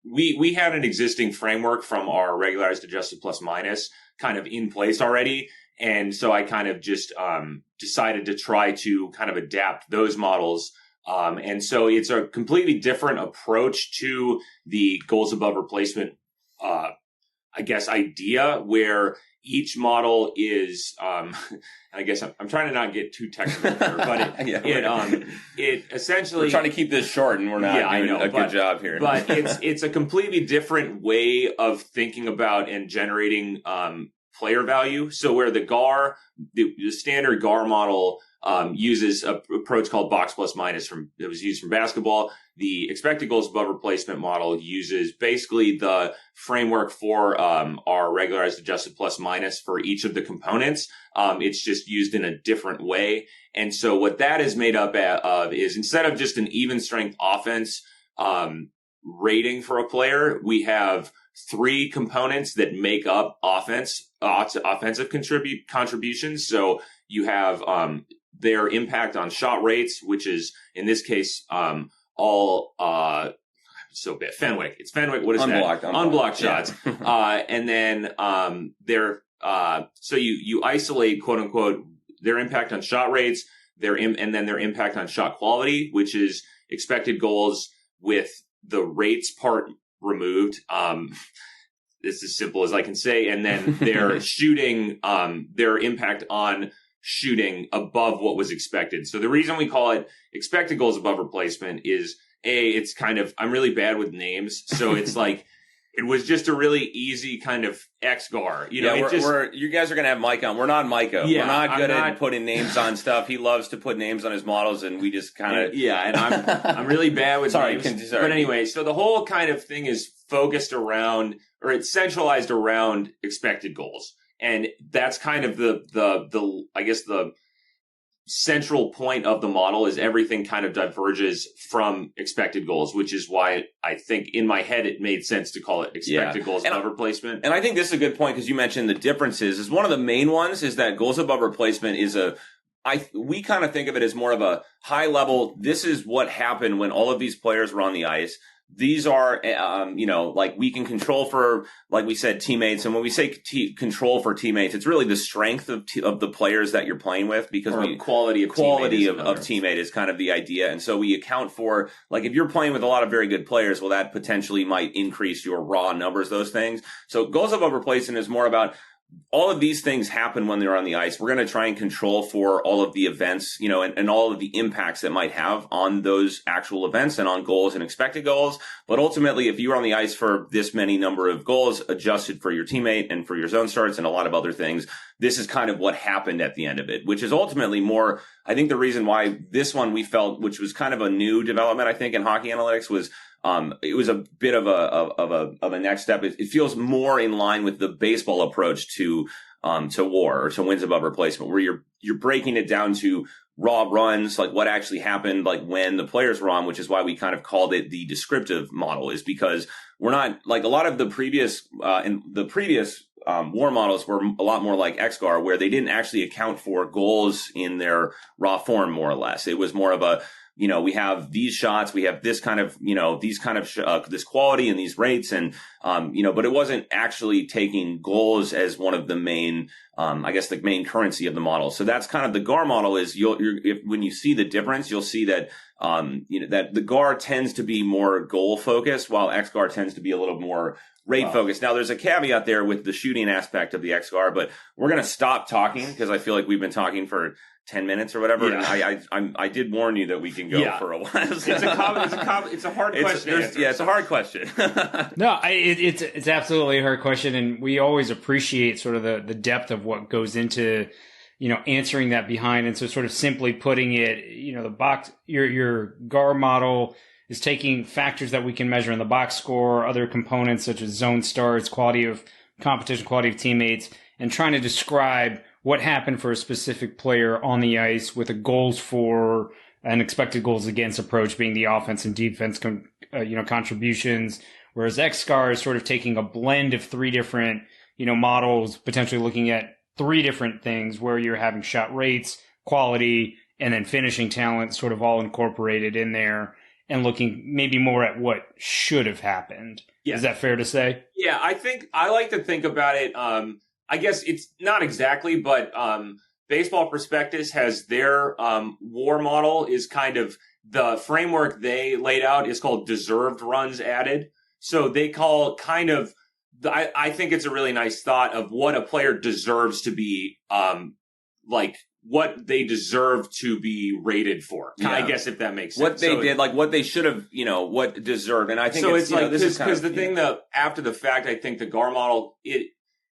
we had an existing framework from our regularized adjusted plus minus kind of in place already. And so I kind of just decided to try to kind of adapt those models. And so it's a completely different approach to the goals above replacement, I guess, idea, where each model is, I guess I'm trying to not get too technical here, but it essentially, we're trying to keep this short and we're not doing a good job here. But it's a completely different way of thinking about and generating player value. So where the GAR, the standard GAR model uses an approach called box plus minus that was used from basketball. The expected goals above replacement model uses basically the framework for our regularized adjusted plus minus for each of the components. It's just used in a different way. And so what that is made up of is, instead of just an even strength offense rating for a player, we have three components that make up offensive contributions. So you have their impact on shot rates, which is in this case all so bad. Fenwick. It's Fenwick. What is unblocked, that? Unblocked shots. And then so you isolate, quote unquote, their impact on shot rates, and then their impact on shot quality, which is expected goals with the rates part removed. It's as simple as I can say. And then their shooting, their impact on shooting above what was expected. So the reason we call it expected goals above replacement is it's kind of, I'm really bad with names. So it's like, it was just a really easy kind of xGAR. You guys are going to have Mike on. We're not Micah. Yeah, we're not good at putting names on stuff. He loves to put names on his models, and we just kind of... And I'm really bad with names. But anyway, so the whole kind of thing is focused around, or it's centralized around expected goals. And that's kind of the I guess the central point of the model is everything kind of diverges from expected goals, which is why I think in my head it made sense to call it expected goals above replacement. And I think this is a good point, because you mentioned the differences. Is one of the main ones is that goals above replacement is we kind of think of it as more of a high level. This is what happened when all of these players were on the ice. these are, like we can control for, like we said, teammates. And when we say control for teammates, it's really the strength of the players that you're playing with, because quality of teammate is kind of the idea. And so we account for, like, if you're playing with a lot of very good players, well, that potentially might increase your raw numbers, those things. So goals above replacement is more about, all of these things happen when they're on the ice. We're going to try and control for all of the events, and all of the impacts that might have on those actual events and on goals and expected goals. But ultimately, if you're on the ice for this many number of goals adjusted for your teammate and for your zone starts and a lot of other things, this is kind of what happened at the end of it, which is ultimately more, I think the reason why this one we felt, which was kind of a new development, I think, in hockey analytics, was it was a bit of a next step. It feels more in line with the baseball approach to WAR, or to wins above replacement, where you're breaking it down to raw runs, like what actually happened, like when the players were on, which is why we kind of called it the descriptive model, is because we're not, like, a lot of the previous WAR models were a lot more like xGAR, where they didn't actually account for goals in their raw form, more or less. It was more of a, we have these shots, we have this kind of, this quality and these rates, and, but it wasn't actually taking goals as one of the main, the main currency of the model. So that's kind of the GAR model is when you see the difference, you'll see that, that the GAR tends to be more goal focused, while xGAR tends to be a little more rate focused. Now, there's a caveat there with the shooting aspect of the xGAR, but we're going to stop talking because I feel like we've been talking for 10 minutes or whatever. Yeah. And I did warn you that we can go for a while. It's a hard question. It's a hard question. No, it's absolutely a hard question. And we always appreciate sort of the depth of what goes into, answering that behind. And so sort of simply putting it, the box, your GAR model is taking factors that we can measure in the box score, other components such as zone starts, quality of competition, quality of teammates, and trying to describe what happened for a specific player on the ice with a goals for and expected goals against approach being the offense and defense, contributions. Whereas xGAR is sort of taking a blend of three different, models, potentially looking at three different things where you're having shot rates, quality, and then finishing talent sort of all incorporated in there, and looking maybe more at what should have happened. Yeah. Is that fair to say? Yeah, I think I like to think about it. I guess it's not exactly, but Baseball Prospectus has their WAR model is kind of the framework they laid out is called deserved runs added. So they call kind of, I think it's a really nice thought of what a player deserves to be, what they deserve to be rated for. Yeah. I guess if that makes sense. What they did, like what they should have, what deserved. And I think so. It's like, because the thing that after the fact, I think the GAR model,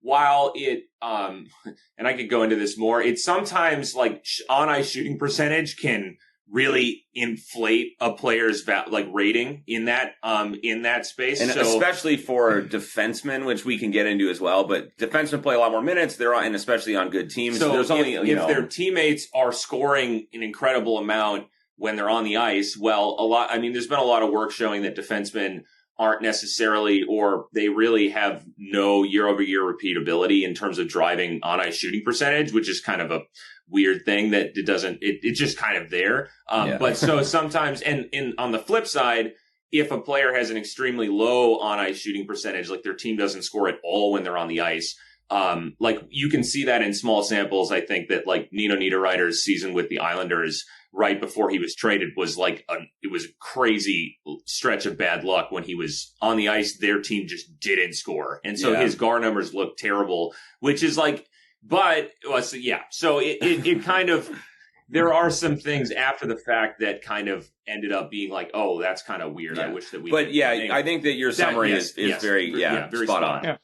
while it, and I could go into this more, it's sometimes like on ice shooting percentage can really inflate a player's rating in that space. And especially for defensemen, which we can get into as well, but defensemen play a lot more minutes. They're on, and especially on good teams. So there's if their teammates are scoring an incredible amount when they're on the ice, there's been a lot of work showing that defensemen aren't necessarily, or they really have no year-over-year repeatability in terms of driving on-ice shooting percentage, which is kind of a weird thing that it's just kind of there. But so sometimes, and on the flip side, if a player has an extremely low on-ice shooting percentage, like their team doesn't score at all when they're on the ice, you can see that in small samples. I think that Nino Niederreiter's season with the Islanders right before he was traded was it was a crazy stretch of bad luck when he was on the ice. Their team just didn't score. And so his GAR numbers look terrible, which is so it kind of, there are some things after the fact that kind of ended up being that's kind of weird. I wish that we, I think that your summary is very spot on. Yeah.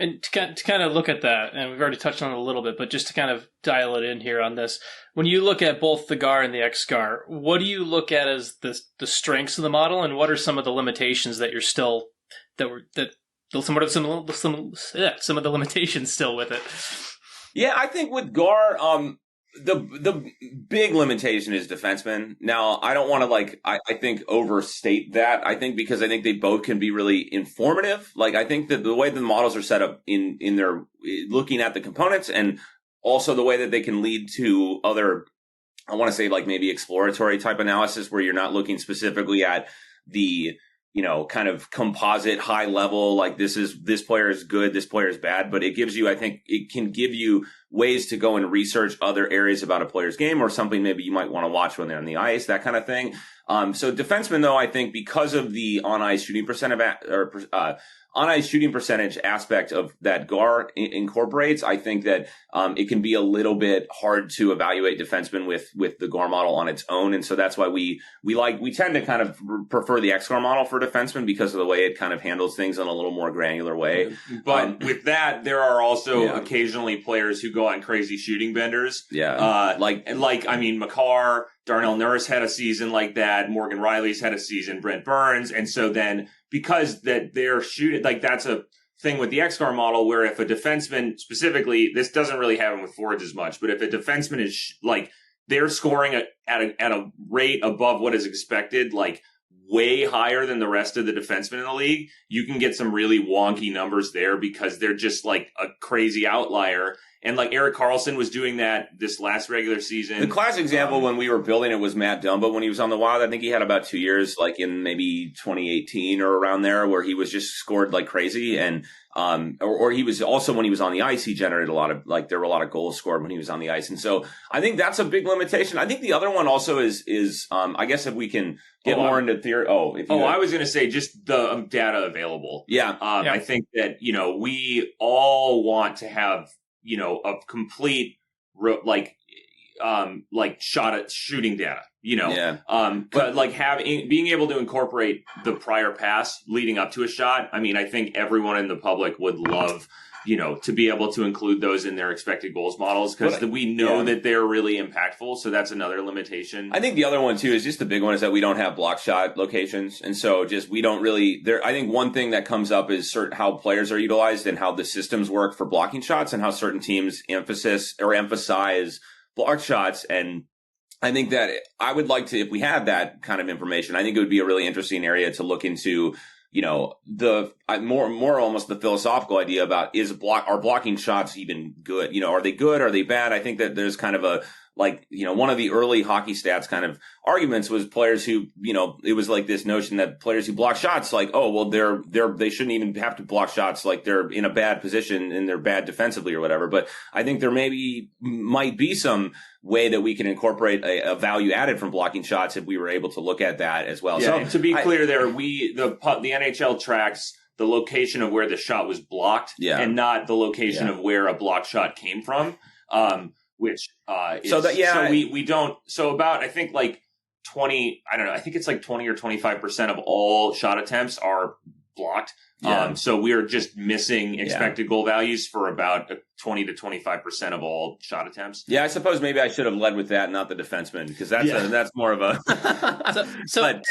And to kind of look at that, and we've already touched on it a little bit, but just to kind of dial it in here on this, when you look at both the GAR and the xGAR, what do you look at as the strengths of the model, and what are some of the limitations that you're still some of the limitations still with it? Yeah, I think with GAR, the big limitation is defensemen. Now, I don't want to I think overstate that. I think because I think they both can be really informative. I think that the way the models are set up in their looking at the components, and also the way that they can lead to other, I want to say maybe exploratory type analysis where you're not looking specifically at the kind of composite high level, like this player is good, this player is bad, but it gives you, I think it can give you ways to go and research other areas about a player's game or something maybe you might want to watch when they're on the ice, that kind of thing. So defensemen, though, I think because of the on-ice shooting percentage aspect of that GAR incorporates, I think that it can be a little bit hard to evaluate defensemen with the GAR model on its own, and so that's why we tend to kind of prefer the xGAR model for defensemen because of the way it kind of handles things in a little more granular way. But with that, there are also occasionally players who go on crazy shooting benders. Yeah, Makar, Darnell Nurse had a season like that. Morgan Riley's had a season. Brent Burns, and so then because that they're shooting, like that's a thing with the xGAR model where if a defenseman specifically, this doesn't really happen with forwards as much, but if a defenseman is they're scoring at a rate above what is expected, like way higher than the rest of the defensemen in the league, you can get some really wonky numbers there because they're just like a crazy outlier. And like Erik Karlsson was doing that this last regular season. The classic example when we were building it was Matt Dumba when he was on the Wild. I think he had about 2 years, like in maybe 2018 or around there, where he was just scored like crazy. And or he was also, when he was on the ice, he generated a lot of, like, there were a lot of goals scored when he was on the ice. And so I think that's a big limitation. I think the other one also is I guess if we can get more into theory. I was going to say just the data available. Yeah. I think that, we all want to have, a complete, shooting data, but being able to incorporate the prior pass leading up to a shot. I mean, I think everyone in the public would love, to be able to include those in their expected goals models because we know that they're really impactful. So that's another limitation. I think the other one too is just the big one is that we don't have block shot locations. And so we don't really I think one thing that comes up is how players are utilized and how the systems work for blocking shots and how certain teams emphasize block shots. And I think that I would like to, if we had that kind of information, I think it would be a really interesting area to look into, more almost the philosophical idea about are blocking shots even good? Are they good? Are they bad? I think that there's kind of one of the early hockey stats kind of arguments was players who, it was like this notion that players who block shots, like, oh, well, they shouldn't even have to block shots. Like they're in a bad position and they're bad defensively or whatever. But I think there might be some way that we can incorporate a value added from blocking shots if we were able to look at that as well. Yeah, so to be clear there, the NHL tracks the location of where the shot was blocked and not the location of where a block shot came from. Which we don't. So about, I think like 20, I don't know, I think it's like 20 or 25% of all shot attempts are blocked. Yeah. So we're just missing expected goal values for about 20 to 25% of all shot attempts. Yeah, I suppose maybe I should have led with that, not the defenseman, because that's more of a. But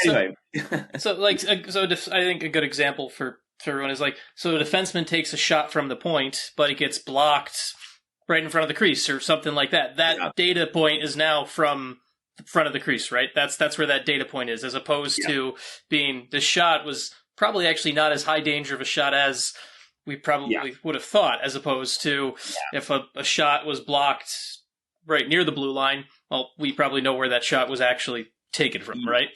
anyway. I think a good example for everyone is so a defenseman takes a shot from the point, but it gets blocked right in front of the crease or something like that. That data point is now from the front of the crease, right? That's where that data point is, as opposed to being the shot was probably actually not as high danger of a shot as we probably would have thought, as opposed to if a shot was blocked right near the blue line, well, we probably know where that shot was actually taken from, right?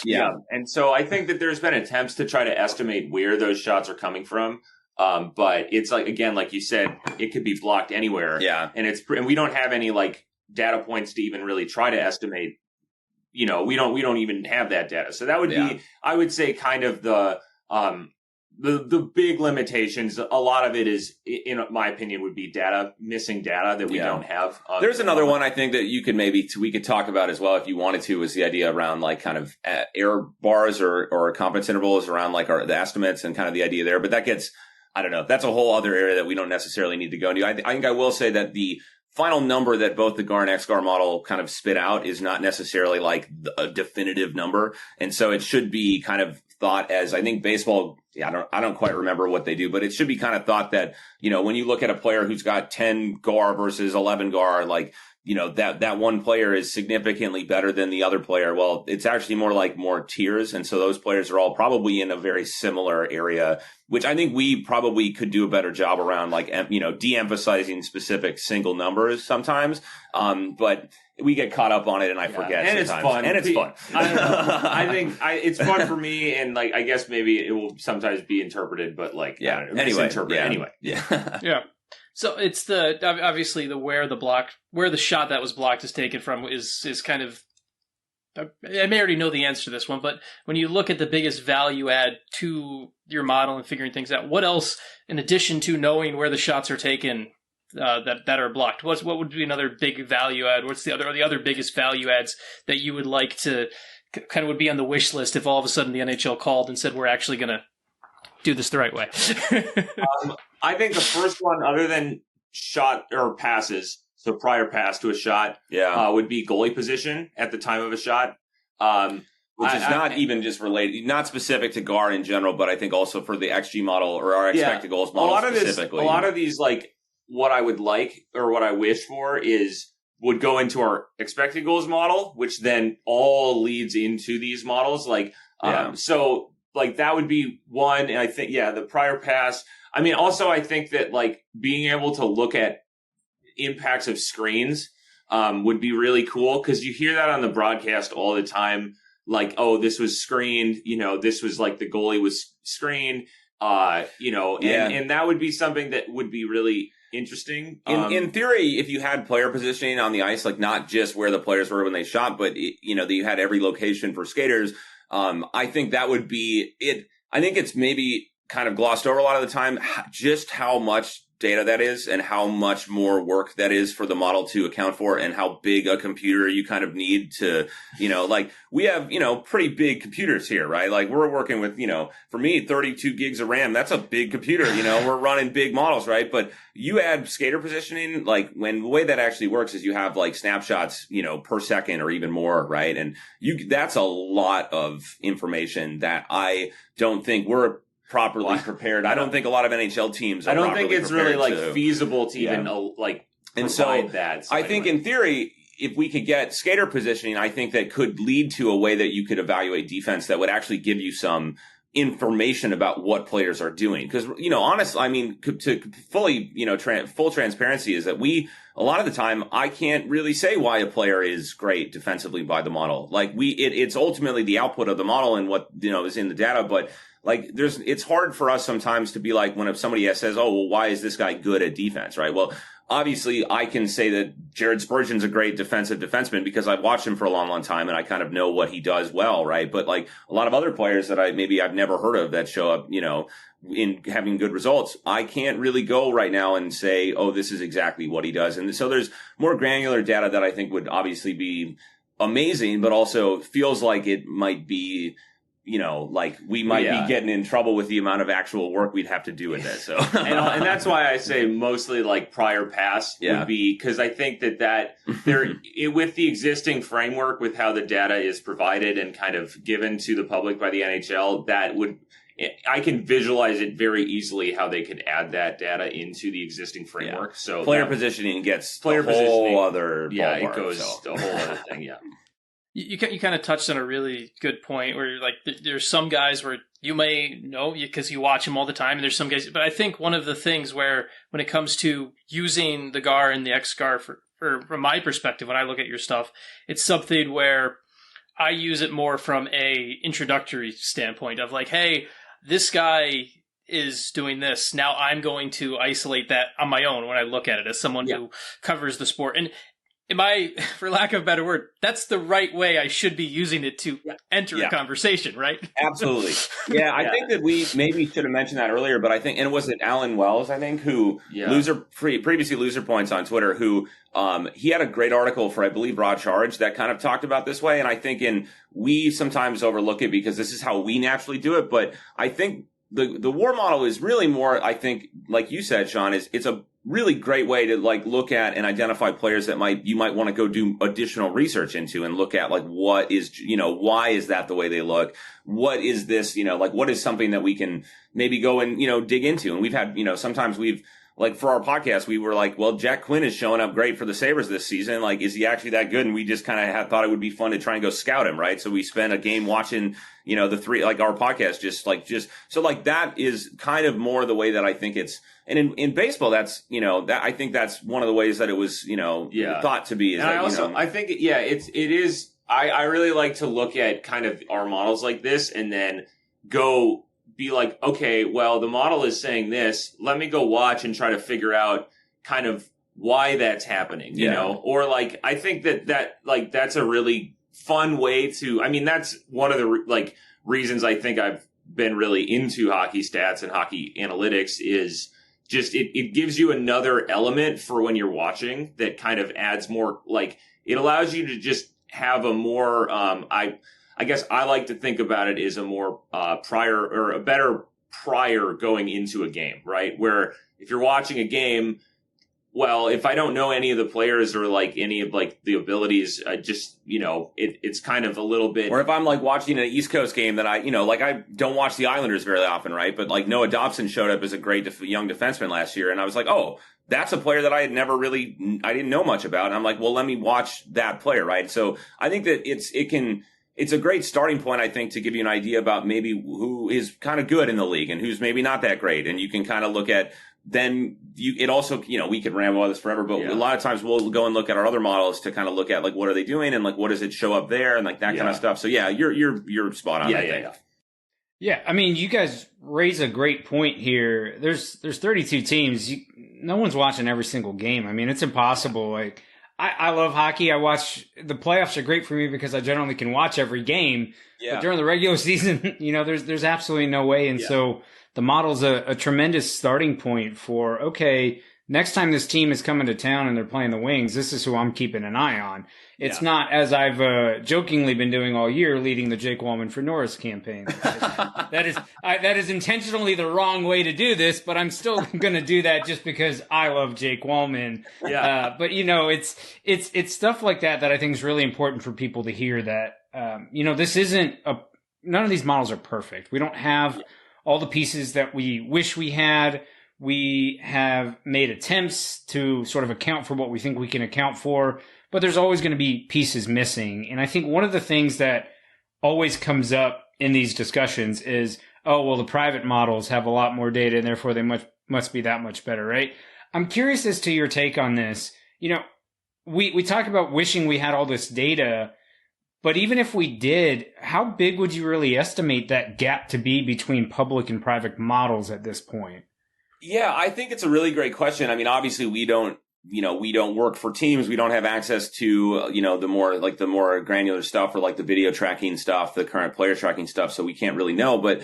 Yeah. And so I think that there's been attempts to try to estimate where those shots are coming from. But it's again, like you said, it could be blocked anywhere. Yeah. And we don't have any data points to even really try to estimate, we don't even have that data. So that would be, I would say, kind of the big limitations. A lot of it is, in my opinion, would be missing data that we don't have. There's another one I think that we could talk about as well if you wanted to, is the idea around kind of error bars or confidence intervals around the estimates and kind of the idea there. But that gets, I don't know. That's a whole other area that we don't necessarily need to go into. I think I will say that the final number that both the GAR and xGAR model kind of spit out is not necessarily a definitive number. And so it should be kind of thought as, I think baseball, I don't quite remember what they do, but it should be kind of thought that, when you look at a player who's got 10 GAR versus 11 GAR, that one player is significantly better than the other player. Well, it's actually more tiers. And so those players are all probably in a very similar area, which I think we probably could do a better job around, like, de-emphasizing specific single numbers sometimes. But we get caught up on it and I forget and sometimes. It's fun. I don't know. I think it's fun for me. And like, I guess maybe it will sometimes be interpreted, but like, I don't know, misinterpreted anyway. Yeah. Yeah. So it's obviously where the shot that was blocked is taken from is kind of, I may already know the answer to this one, but when you look at the biggest value add to your model and figuring things out, what else, in addition to knowing where the shots are taken, that are blocked, what would be another big value add? What's the other biggest value adds that you would like to kind of would be on the wish list if all of a sudden the NHL called and said, we're actually going to do this the right way? I think the first one, other than shot or passes, so prior pass to a shot, would be goalie position at the time of a shot. Which is not even just related, not specific to GAR in general, but I think also for the XG model or our expected goals model specifically. A lot of these, like, what I would like or what I wish for would go into our expected goals model, which then all leads into these models. Like, so like that would be one. And I think, the prior pass. I mean, also I think that like being able to look at impacts of screens, would be really cool. 'Cause you hear that on the broadcast all the time. Like, oh, this was screened, this was like the goalie was screened, and that would be something that would be really interesting. In theory, if you had player positioning on the ice, like not just where the players were when they shot, but that you had every location for skaters, I think that would be it. I think it's maybe kind of glossed over a lot of the time, just how much data that is and how much more work that is for the model to account for, and how big a computer you kind of need to, like we have, pretty big computers here, right? Like we're working with, for me, 32 gigs of RAM. That's a big computer, we're running big models, right? But you add skater positioning, like the way that actually works is you have like snapshots, per second or even more, right? And that's a lot of information that I don't think we're properly prepared. I don't think a lot of NHL teams are I don't think it's really like to, feasible to even like and so that. So I think in theory, if we could get skater positioning, I think that could lead to a way that you could evaluate defense that would actually give you some information about what players are doing. Because, honestly, I mean, to fully, full transparency is that a lot of the time, I can't really say why a player is great defensively by the model. Like it's ultimately the output of the model and what, is in the data. But like it's hard for us sometimes to be like, when if somebody says, oh, well, why is this guy good at defense? Right. Well, obviously I can say that Jared Spurgeon's a great defensive defenseman because I've watched him for a long, long time and I kind of know what he does well. Right. But like a lot of other players that I've never heard of that show up, in having good results, I can't really go right now and say, oh, this is exactly what he does. And so there's more granular data that I think would obviously be amazing, but also feels like it might be, like we might be getting in trouble with the amount of actual work we'd have to do with it. So, and that's why I say mostly like prior pass would be, because I think that with the existing framework, with how the data is provided and kind of given to the public by the NHL, I can visualize it very easily how they could add that data into the existing framework. Yeah. So player positioning gets a whole other ballpark, it goes a whole other thing. Yeah. You kind of touched on a really good point where you're like, there's some guys where you may know because you watch them all the time, and there's some guys. But I think one of the things where when it comes to using the GAR and the xGAR from my perspective, when I look at your stuff, it's something where I use it more from a introductory standpoint of like, hey, this guy is doing this. Now I'm going to isolate that on my own when I look at it as someone who covers the sport. And am I, for lack of a better word, that's the right way I should be using it to enter a conversation, right? Absolutely. Yeah, I think that we maybe should have mentioned that earlier, but I think, and was it Alan Wells, I think, who previously Loser Points on Twitter, who he had a great article for, I believe, Broad Charge that kind of talked about this way. And I think we sometimes overlook it because this is how we naturally do it. But I think the war model is really more, I think, like you said, Sean, it's a really great way to like look at and identify players that you might want to go do additional research into and look at like what is, why is that the way they look? What is this, like what is something that we can maybe go and, dig into? And we've had, sometimes we've like for our podcast, we were like, well, Jack Quinn is showing up great for the Sabres this season. Like, is he actually that good? And we just kind of thought it would be fun to try and go scout him, right? So we spent a game watching, the three, like our podcast, so like that is kind of more the way that I think it's, and in baseball, that's, that I think that's one of the ways that it was, thought to be. Is and that, I also, I think, it is, I really like to look at kind of our models like this and then go be like, okay, well, the model is saying this. Let me go watch and try to figure out kind of why that's happening, you know? Or like, I think that's a really fun way to, I mean, that's one of the reasons I think I've been really into hockey stats and hockey analytics is just, it gives you another element for when you're watching that kind of adds more, like, it allows you to just have a more, I guess I like to think about it as a more a better prior going into a game, right? Where if you're watching a game, well, if I don't know any of the players or like any of like the abilities, it's kind of a little bit. Or if I'm like watching an East Coast game that I don't watch the Islanders very often, right? But like Noah Dobson showed up as a great young defenseman last year, and I was like, oh, that's a player that I didn't know much about. And I'm like, well, let me watch that player, right? So I think that it's a great starting point, I think, to give you an idea about maybe who is kind of good in the league and who's maybe not that great. And you can kind of look at, we could ramble on this forever, but a lot of times we'll go and look at our other models to kind of look at like, what are they doing? And like, what does it show up there? And like that kind of stuff. So yeah, you're spot on. Yeah. I mean, you guys raise a great point here. There's 32 teams. No one's watching every single game. I mean, it's impossible. Like, I love hockey. I watch the playoffs are great for me because I generally can watch every game. Yeah. But during the regular season, there's absolutely no way. And so the model's a tremendous starting point for, okay, next time this team is coming to town and they're playing the Wings, this is who I'm keeping an eye on. It's not, as I've jokingly been doing all year, leading the Jake Wallman for Norris campaign. That is intentionally the wrong way to do this, but I'm still going to do that just because I love Jake Wallman. Yeah. But it's stuff like that I think is really important for people to hear that, this isn't none of these models are perfect. We don't have all the pieces that we wish we had. We have made attempts to sort of account for what we think we can account for, but there's always going to be pieces missing. And I think one of the things that always comes up in these discussions is, oh, well, the private models have a lot more data and therefore they must be that much better, right? I'm curious as to your take on this. We talk about wishing we had all this data, but even if we did, how big would you really estimate that gap to be between public and private models at this point? Yeah, I think it's a really great question. I mean, obviously we don't work for teams. We don't have access to, the more granular stuff or like the video tracking stuff, the current player tracking stuff. So we can't really know. But,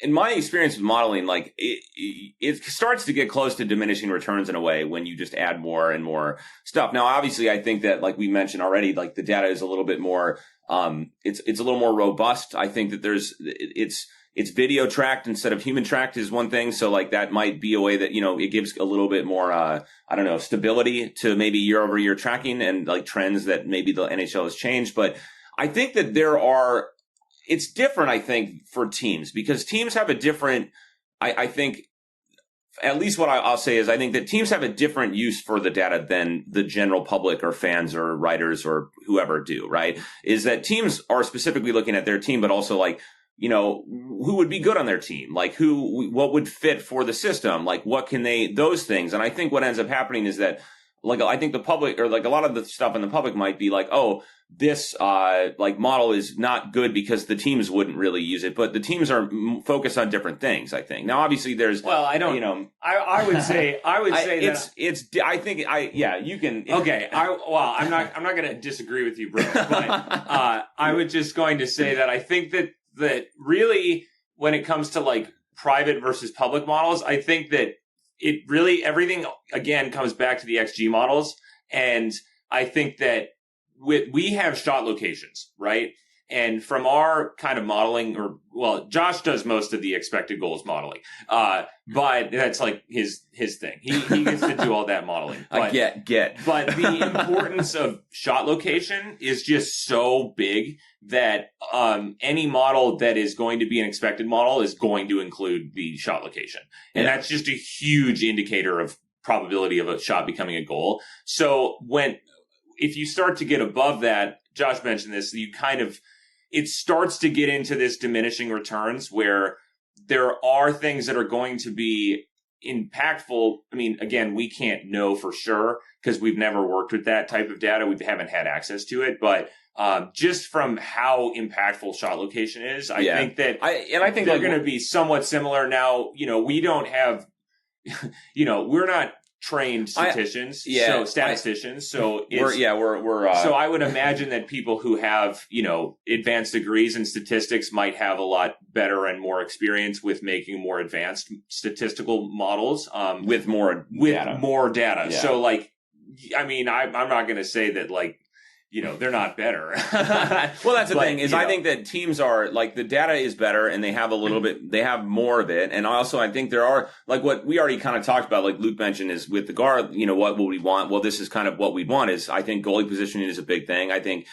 in my experience with modeling, like it starts to get close to diminishing returns in a way when you just add more and more stuff. Now, obviously, I think that like we mentioned already, like the data is a little bit more, it's a little more robust. I think that it's video tracked instead of human tracked is one thing. So like that might be a way that, it gives a little bit more, stability to maybe year over year tracking and like trends that maybe the NHL has changed. But I think that it's different, I think, for teams because teams have a different, I think, at least what I'll say is I think that teams have a different use for the data than the general public or fans or writers or whoever do, right? Is that teams are specifically looking at their team, but also like, who would be good on their team? Like what would fit for the system? Like what can those things? And I think what ends up happening is that like, I think the public or like a lot of the stuff in the public might be like, oh, this, model is not good because the teams wouldn't really use it, but the teams are focused on different things, I think. Now, obviously there's, I would say you can. Okay. I'm not going to disagree with you, bro, but, I was just going to say that I think that really when it comes to like private versus public models, I think that it really, everything again comes back to the XG models. And I think that we have shot locations, right? And from our kind of modeling, Josh does most of the expected goals modeling, but that's like his thing. He gets to do all that modeling. But, I get. But the importance of shot location is just so big that any model that is going to be an expected model is going to include the shot location, and that's just a huge indicator of probability of a shot becoming a goal. So if you start to get above that, Josh mentioned this, it starts to get into this diminishing returns where there are things that are going to be impactful. I mean, again, we can't know for sure because we've never worked with that type of data. We haven't had access to it, but just from how impactful shot location is, I think that I think they're going to be somewhat similar. Now, we don't have, we're not trained statisticians, statisticians. So so I would imagine that people who have, advanced degrees in statistics might have a lot better and more experience with making more advanced statistical models, with more data. Yeah. So I'm not going to say that they're not better. Well, that's the thing is I think that teams are the data is better and they have they have more of it. And also I think there are what we already kind of talked about, like Luke mentioned is with the guard, what will we want? Well, this is kind of what we'd want is I think goalie positioning is a big thing. I think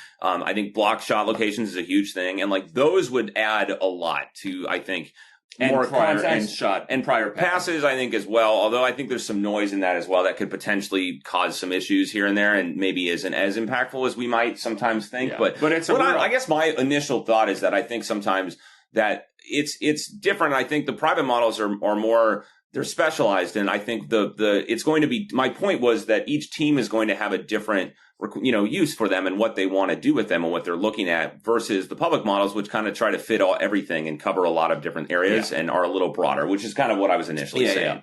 block shot locations is a huge thing. And those would add a lot to, I think, and more prior context and shot and prior passes, I think as well. Although I think there's some noise in that as well that could potentially cause some issues here and there, and maybe isn't as impactful as we might sometimes think. Yeah. But I guess my initial thought is that I think sometimes that it's different. I think the private models are more. They're specialized, and I think it's going to be. My point was that each team is going to have a different use for them and what they want to do with them and what they're looking at versus the public models, which kind of try to fit everything and cover a lot of different areas and are a little broader, which is kind of what I was initially saying.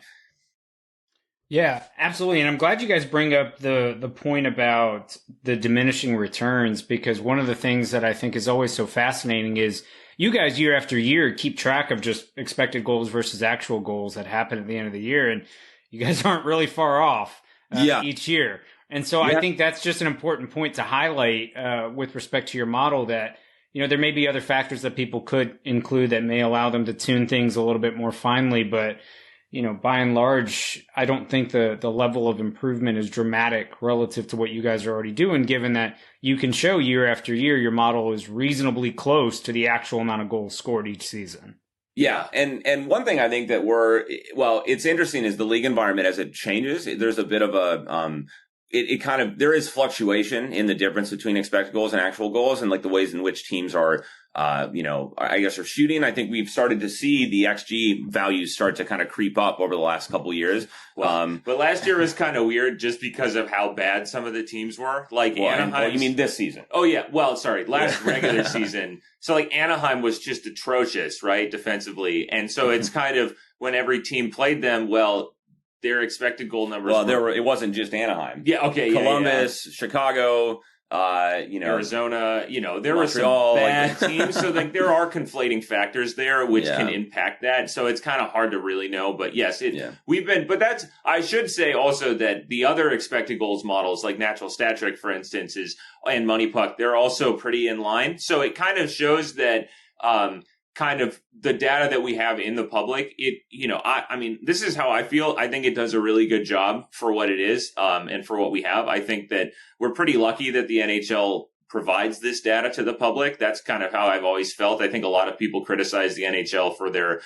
Yeah, absolutely. And I'm glad you guys bring up the point about the diminishing returns, because one of the things that I think is always so fascinating is you guys year after year keep track of just expected goals versus actual goals that happen at the end of the year. And you guys aren't really far off each year. And so I think that's just an important point to highlight with respect to your model that, there may be other factors that people could include that may allow them to tune things a little bit more finely. But, by and large, I don't think the level of improvement is dramatic relative to what you guys are already doing, given that you can show year after year your model is reasonably close to the actual amount of goals scored each season. Yeah, and one thing I think that it's interesting is the league environment as it changes. There's a bit of a there is fluctuation in the difference between expected goals and actual goals and the ways in which teams are, I guess are shooting. I think we've started to see the XG values start to kind of creep up over the last couple of years. But last year was kind of weird just because of how bad some of the teams were. Anaheim. You mean this season? Oh yeah. Well, sorry, last regular season. So Anaheim was just atrocious, right, defensively. And so it's kind of when every team played them, their expected goal numbers. Well, it wasn't just Anaheim. Yeah. Okay. Columbus, Chicago, Arizona. There were some Montreal, bad teams. So there are conflating factors there which can impact that. So it's kind of hard to really know. But yes, But I should say also that the other expected goals models like Natural Stat Trick, for instance, and Money Puck, they're also pretty in line. So it kind of shows that. Kind of the data that we have in the public, this is how I feel. I think it does a really good job for what it is, and for what we have. I think that we're pretty lucky that the NHL provides this data to the public. That's kind of how I've always felt. I think a lot of people criticize the NHL for their,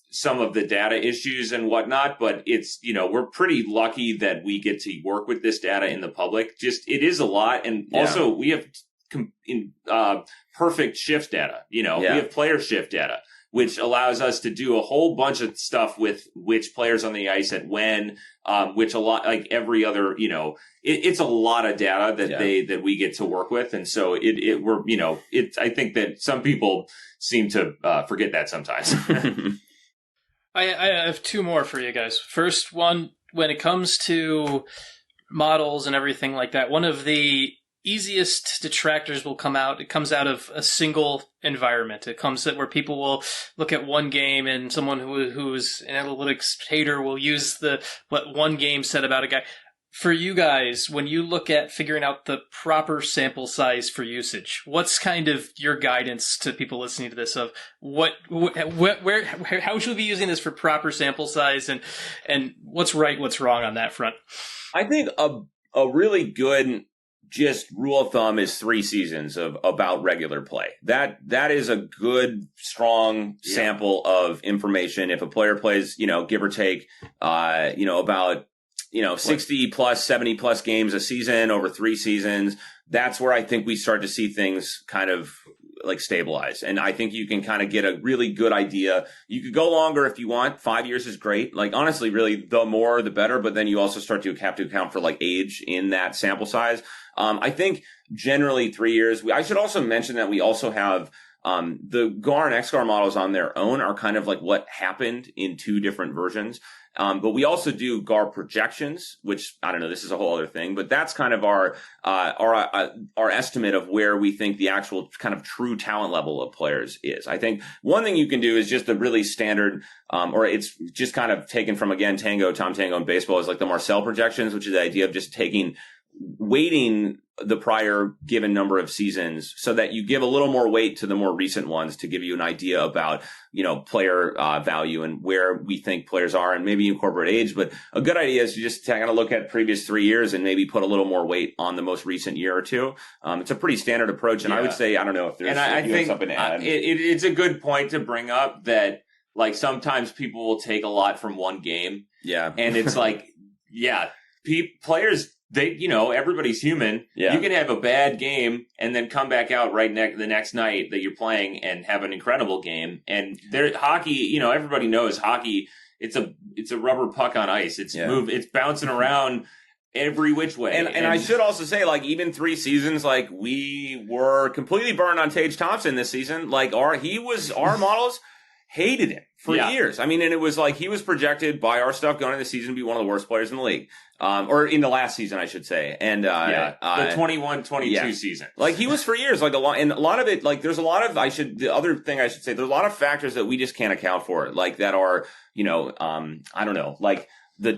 some of the data issues and whatnot, but it's, we're pretty lucky that we get to work with this data in the public. It is a lot. And also we have perfect shift data. We have player shift data, which allows us to do a whole bunch of stuff with which players on the ice at when, which a lot every other, it's a lot of data that we get to work with. And so I think that some people seem to forget that sometimes. I have two more for you guys. First one, when it comes to models and everything like that, one of the easiest detractors will come out. It comes out of a single environment. It comes where people will look at one game, and someone who's an analytics hater will use what one game said about a guy. for you guys, when you look at figuring out the proper sample size for usage, what's kind of your guidance to people listening to this of how should we be using this for proper sample size, and what's right, what's wrong on that front? I think a really good just rule of thumb is 3 seasons of about regular play. That is a good, strong sample of information. If a player plays, give or take, about 60 plus, 70 plus games a season over 3 seasons, that's where I think we start to see things kind of like stabilize. And I think you can kind of get a really good idea. You could go longer if you want. 5 years is great. Like, honestly, really, the more, the better. But then you also start to have to account for like age in that sample size. I think generally 3 years. I should also mention that we also have the GAR and xGAR models on their own are kind of like what happened in 2 different versions. But we also do GAR projections, which I don't know, this is a whole other thing, but that's kind of our estimate of where we think the actual kind of true talent level of players is. I think one thing you can do is just a really standard, or it's just kind of taken from, again, Tom Tango in baseball is like the Marcel projections, which is the idea of just weighting the prior given number of seasons so that you give a little more weight to the more recent ones to give you an idea about, player value and where we think players are, and maybe incorporate age. But a good idea is to just kind of look at previous 3 years and maybe put a little more weight on the most recent year or two. It's a pretty standard approach. And I would say, I don't know if there's I think something to add. It's a good point to bring up that, like, sometimes people will take a lot from one game. Yeah. And it's like, players, everybody's human. Yeah. You can have a bad game and then come back out the next night that you're playing and have an incredible game. And hockey, everybody knows hockey. It's a rubber puck on ice. It's bouncing around every which way. And I should also say, like, even 3 seasons, like, we were completely burned on Tage Thompson this season. Like, our models hated him for years. I mean, and it was like he was projected by our stuff going into the season to be one of the worst players in the league. Or in the last season, I should say. And, the 21-22 season. Like, he was for years, like, a lot of it, like, there's a lot of, the other thing I should say, there's a lot of factors that we just can't account for, like, that are, I don't know, like, do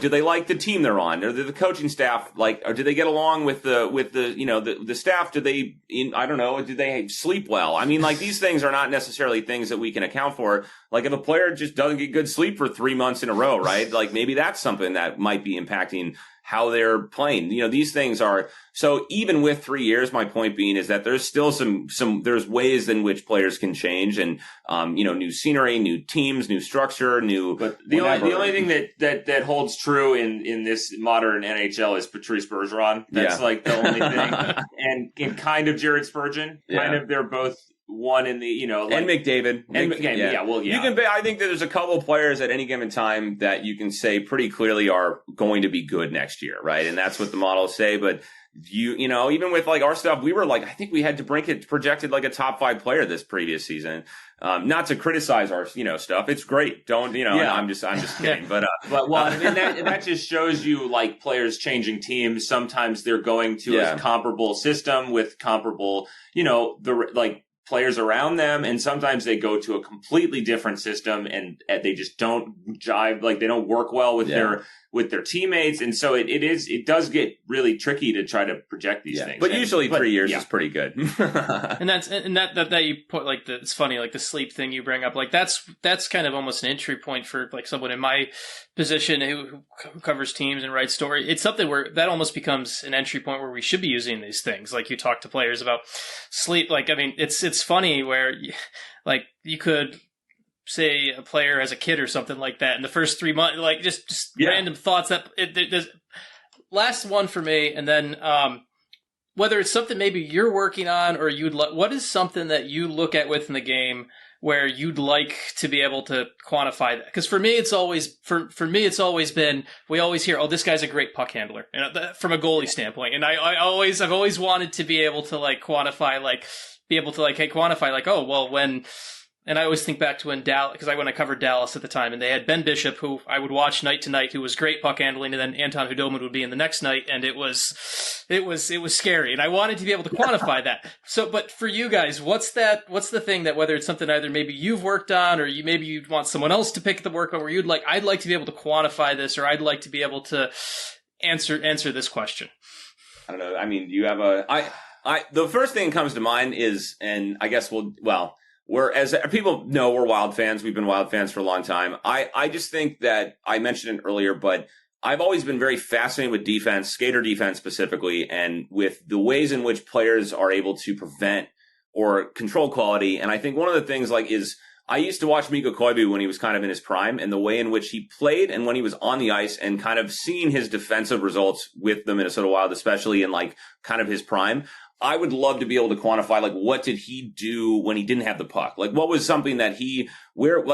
they like the team they're on? Or the coaching staff, like, or do they get along with the staff? Do they, do they sleep well? I mean, like, these things are not necessarily things that we can account for. Like, if a player just doesn't get good sleep for 3 months in a row, right? Like, maybe that's something that might be impacting how they're playing. These things are, so even with 3 years, my point being is that there's still there's ways in which players can change, and, new scenery, new teams, new structure, but the only thing that holds true in this modern NHL is Patrice Bergeron. That's like the only thing. and kind of Jared Spurgeon. Kind of, they're both one in the, and McDavid. You can I think that there's a couple of players at any given time that you can say pretty clearly are going to be good next year, right? And that's what the models say. But even with like our stuff, we were like, I think we had DeBrincat projected like a top 5 player this previous season. Not to criticize our, stuff. It's great. Don't, I'm just kidding. But I mean, that just shows you, like, players changing teams. Sometimes they're going to a comparable system with comparable, players around them, and sometimes they go to a completely different system and they just don't jive, like they don't work well with their teammates, and so it does get really tricky to try to project these things. But usually 3 years is pretty good. and that you put, like, it's funny, like the sleep thing you bring up, like that's kind of almost an entry point for like someone in my position who covers teams and writes story. It's something where that almost becomes an entry point where we should be using these things. Like, you talk to players about sleep. Like, I mean, it's funny where, like, you could say a player as a kid or something like that in the first 3 months, like just random thoughts that there's last one for me. And then, whether it's something maybe you're working on or what is something that you look at within the game where you'd like to be able to quantify that? Because for me, it's always been, we always hear, oh, this guy's a great puck handler, and from a goalie standpoint. And I've always wanted to be able to like quantify, oh, well, when. And I always think back to when I covered Dallas at the time, and they had Ben Bishop, who I would watch night to night, who was great puck handling, and then Anton Hudobin would be in the next night, and it was scary, and I wanted to be able to quantify that. So, but for you guys, what's the thing that, whether it's something either maybe you've worked on, or maybe you'd want someone else to pick the work on, where I'd like to be able to quantify this, or I'd like to be able to answer this question. I don't know. I mean, do you have the first thing that comes to mind is, and I guess we're, as people know, we're Wild fans. We've been Wild fans for a long time. I just think that I mentioned it earlier, but I've always been very fascinated with defense, skater defense specifically, and with the ways in which players are able to prevent or control quality. And I think one of the things is I used to watch Mikko Koivu when he was kind of in his prime, and the way in which he played and when he was on the ice, and kind of seeing his defensive results with the Minnesota Wild, especially in kind of his prime. I would love to be able to quantify, what did he do when he didn't have the puck? What was something that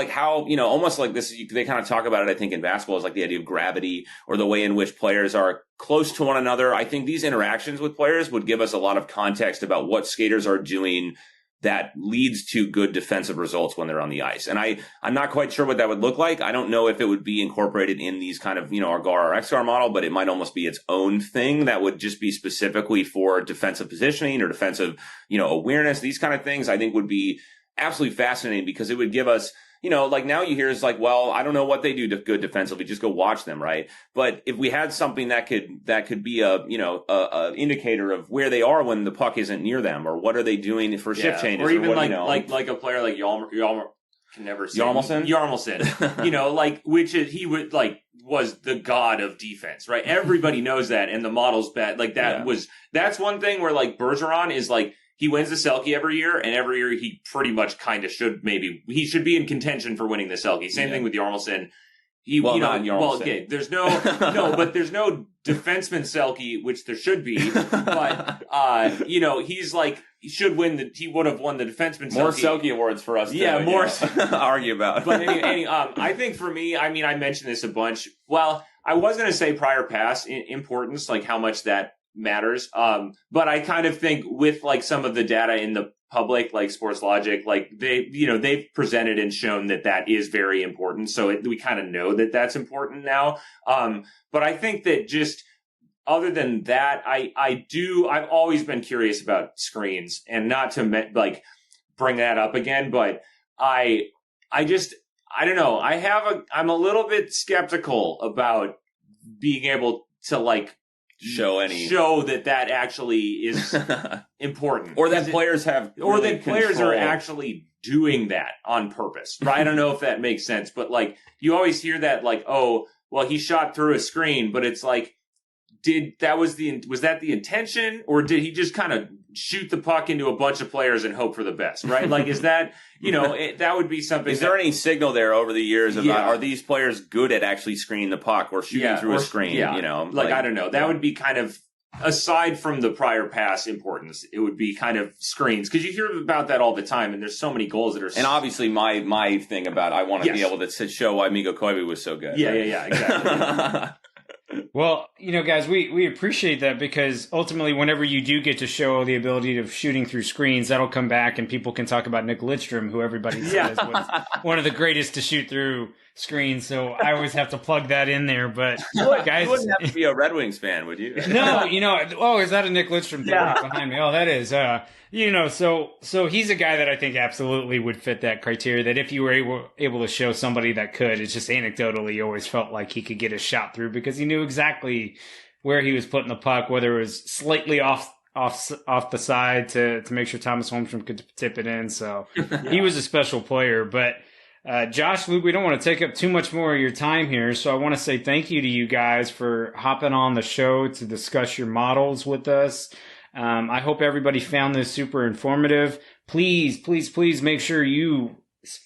how, almost like this, they kind of talk about it, I think, in basketball, is the idea of gravity, or the way in which players are close to one another. I think these interactions with players would give us a lot of context about what skaters are doing that leads to good defensive results when they're on the ice. And I'm not quite sure what that would look like. I don't know if it would be incorporated in these kind of, our GAR or xGAR model, but it might almost be its own thing that would just be specifically for defensive positioning or defensive, awareness. These kind of things I think would be absolutely fascinating, because it would give us, now you hear is well, I don't know what they do good defensively. Just go watch them, right? But if we had something that could be a indicator of where they are when the puck isn't near them, or what are they doing for shift changes, or even like a player like Yarmulke, can never say Yarmulke, which is, he would was the god of defense, right? Everybody knows that, and the model's bad. That's one thing where Bergeron is he wins the Selke every year, and every year he pretty much kind of should be in contention for winning the Selke. Same thing with Yarmulke. There's but there's no defenseman Selke, which there should be. But he would have won the defenseman Selke. More Selke awards for us. To, argue about. But I think for me, I mentioned this a bunch. Well, I was going to say prior pass importance, how much that matters. But I kind of think with some of the data in the public, Sports Logic, they've presented and shown that is very important. So we kind of know that that's important now. But I think that just other than that, I've always been curious about screens, and not to bring that up again, but I don't know. I'm a little bit skeptical about being able to show that actually is important, or that players have, or that players are actually doing that on purpose. Right? I don't know if that makes sense, but you always hear that oh, well, he shot through a screen, but it's was that the intention, or did he just kind of shoot the puck into a bunch of players and hope for the best, right? Is that, that would be something. Is there any signal there over the years about, are these players good at actually screening the puck or shooting through a screen? Yeah. I don't know. That would be kind of, aside from the prior pass importance, it would be kind of screens, because you hear about that all the time, and there's so many goals that are. And obviously, my thing about I want to be able to show why Mikko Koivu was so good. Yeah, right? Yeah, exactly. Well, guys, we appreciate that, because ultimately, whenever you do get to show the ability of shooting through screens, that'll come back and people can talk about Nick Lidstrom, who everybody says was one of the greatest to shoot through screens. So I always have to plug that in there. But guys, you wouldn't have to be a Red Wings fan, would you? No, is that a Nick Lidstrom thing right behind me? Oh, that is. So he's a guy that I think absolutely would fit that criteria, that if you were able to show somebody that could, it's just anecdotally always felt like he could get a shot through, because he knew exactly where he was putting the puck, whether it was slightly off the side to make sure Thomas Holmstrom could tip it in. So he was a special player. But Josh, Luke, we don't want to take up too much more of your time here, so I want to say thank you to you guys for hopping on the show to discuss your models with us. I hope everybody found this super informative. Please, please, please make sure you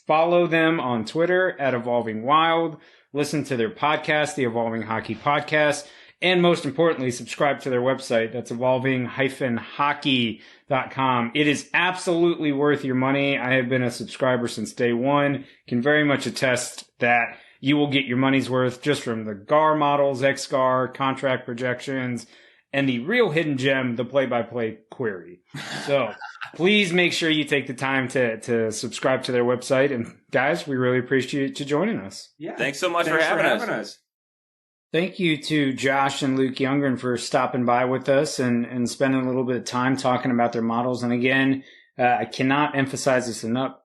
follow them on Twitter at Evolving Wild. Listen to their podcast, the Evolving Hockey Podcast. And most importantly, subscribe to their website. That's evolving-hockey.com. It is absolutely worth your money. I have been a subscriber since day one. Can very much attest that you will get your money's worth just from the GAR models, xGAR, contract projections, and the real hidden gem, the play-by-play query. So please make sure you take the time to subscribe to their website. And guys, we really appreciate you joining us. Yeah. Thanks so much for having us. Thank you to Josh and Luke Younggren for stopping by with us and spending a little bit of time talking about their models. And again, I cannot emphasize this enough.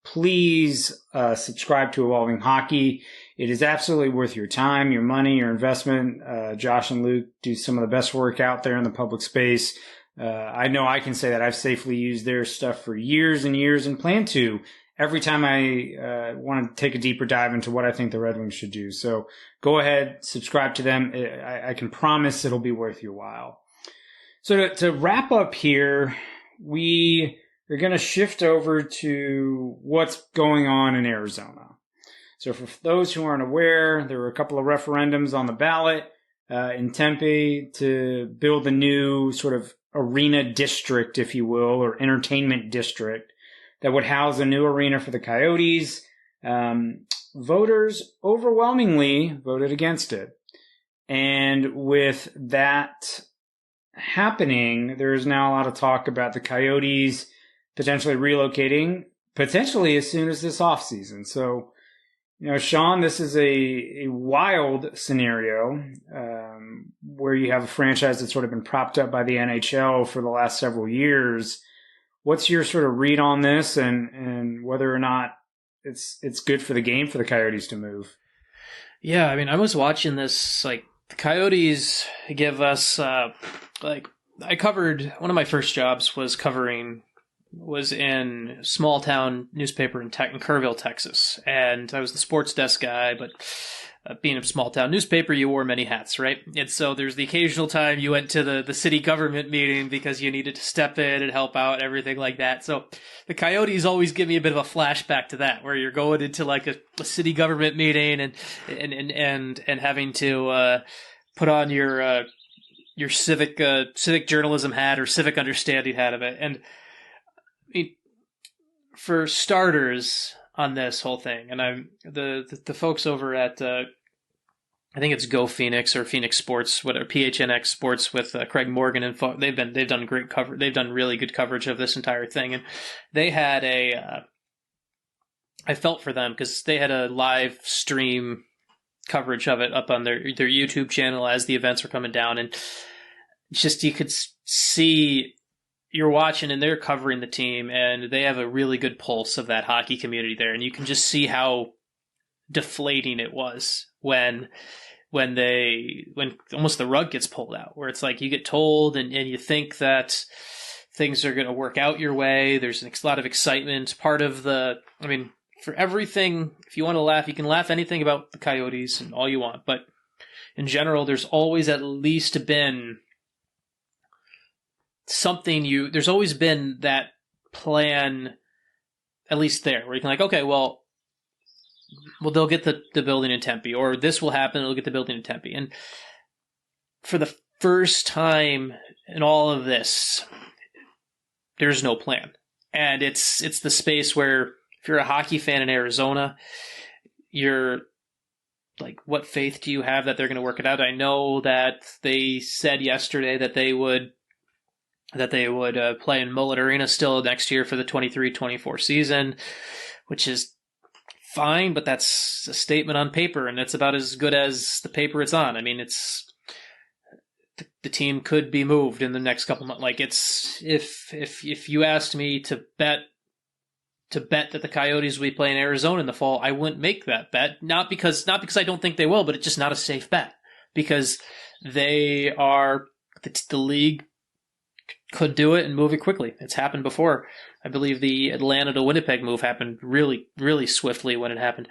please subscribe to Evolving Hockey. It is absolutely worth your time, your money, your investment. Josh and Luke do some of the best work out there in the public space. I know I can say that I've safely used their stuff for years and years and plan to every time I want to take a deeper dive into what I think the Red Wings should do. So go ahead, subscribe to them. I can promise it'll be worth your while. So to wrap up here, we are going to shift over to what's going on in Arizona. So for those who aren't aware, there were a couple of referendums on the ballot in Tempe to build a new sort of arena district, if you will, or entertainment district that would house a new arena for the Coyotes. Voters overwhelmingly voted against it. And with that happening, there is now a lot of talk about the Coyotes potentially relocating, potentially as soon as this offseason. So, Sean, this is a wild scenario where you have a franchise that's sort of been propped up by the NHL for the last several years. What's your sort of read on this, and whether or not it's good for the game for the Coyotes to move? Yeah, I mean, I was watching this, the Coyotes give us, I covered, one of my first jobs was in small town newspaper in Kerrville, Texas. And I was the sports desk guy, but being a small town newspaper, you wore many hats, right? And so there's the occasional time you went to the city government meeting because you needed to step in and help out, everything like that. So the Coyotes always give me a bit of a flashback to that, where you're going into a city government meeting and having to put on your civic journalism hat or civic understanding hat of it. And for starters on this whole thing, and I'm the folks over at I think it's Go Phoenix or Phoenix Sports, whatever, PHNX Sports with Craig Morgan and they've done great cover. They've done really good coverage of this entire thing, and they had I felt for them because they had a live stream coverage of it up on their YouTube channel as the events were coming down, and just you could see. You're watching and they're covering the team, and they have a really good pulse of that hockey community there. And you can just see how deflating it was when almost the rug gets pulled out, where it's like you get told and you think that things are going to work out your way. There's a lot of excitement. For everything, if you want to laugh, you can laugh anything about the Coyotes and all you want. But in general, there's always at least been there's always been that plan, at least there, where you can okay, well, they'll get the building in Tempe, or this will happen, they'll get the building in Tempe. And for the first time in all of this, there's no plan. And it's the space where if you're a hockey fan in Arizona, you're what faith do you have that they're going to work it out? I know that they said yesterday that they would play in Mullet Arena still next year for the 23-24 season, which is fine, but that's a statement on paper, and it's about as good as the paper it's on. I mean, the team could be moved in the next couple months. If you asked me to bet that the Coyotes will be playing Arizona in the fall, I wouldn't make that bet. Not because I don't think they will, but it's just not a safe bet, because they are the league could do it and move it quickly. It's happened before. I believe the Atlanta to Winnipeg move happened really, really swiftly when it happened.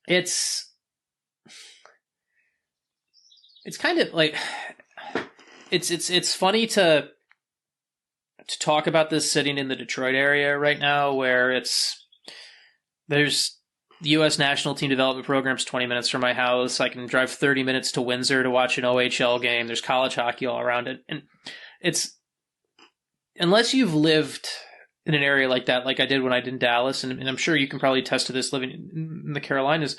It's kind of it's funny to talk about this sitting in the Detroit area right now, where there's the U.S. national team development program's 20 minutes from my house. I can drive 30 minutes to Windsor to watch an OHL game. There's college hockey all around it. And it's, unless you've lived in an area like that, like I did when I did in Dallas, and I'm sure you can probably attest to this living in the Carolinas,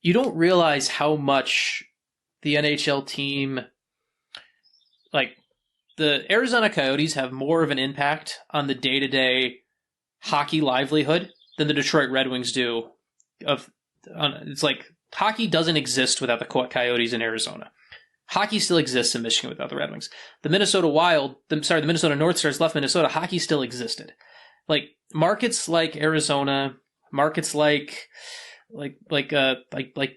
you don't realize how much the NHL team, the Arizona Coyotes have more of an impact on the day-to-day hockey livelihood than the Detroit Red Wings do. It's hockey doesn't exist without the Coyotes in Arizona. Hockey still exists in Michigan without the Red Wings. The Minnesota North Stars left Minnesota. Hockey still existed. like markets like Arizona, markets like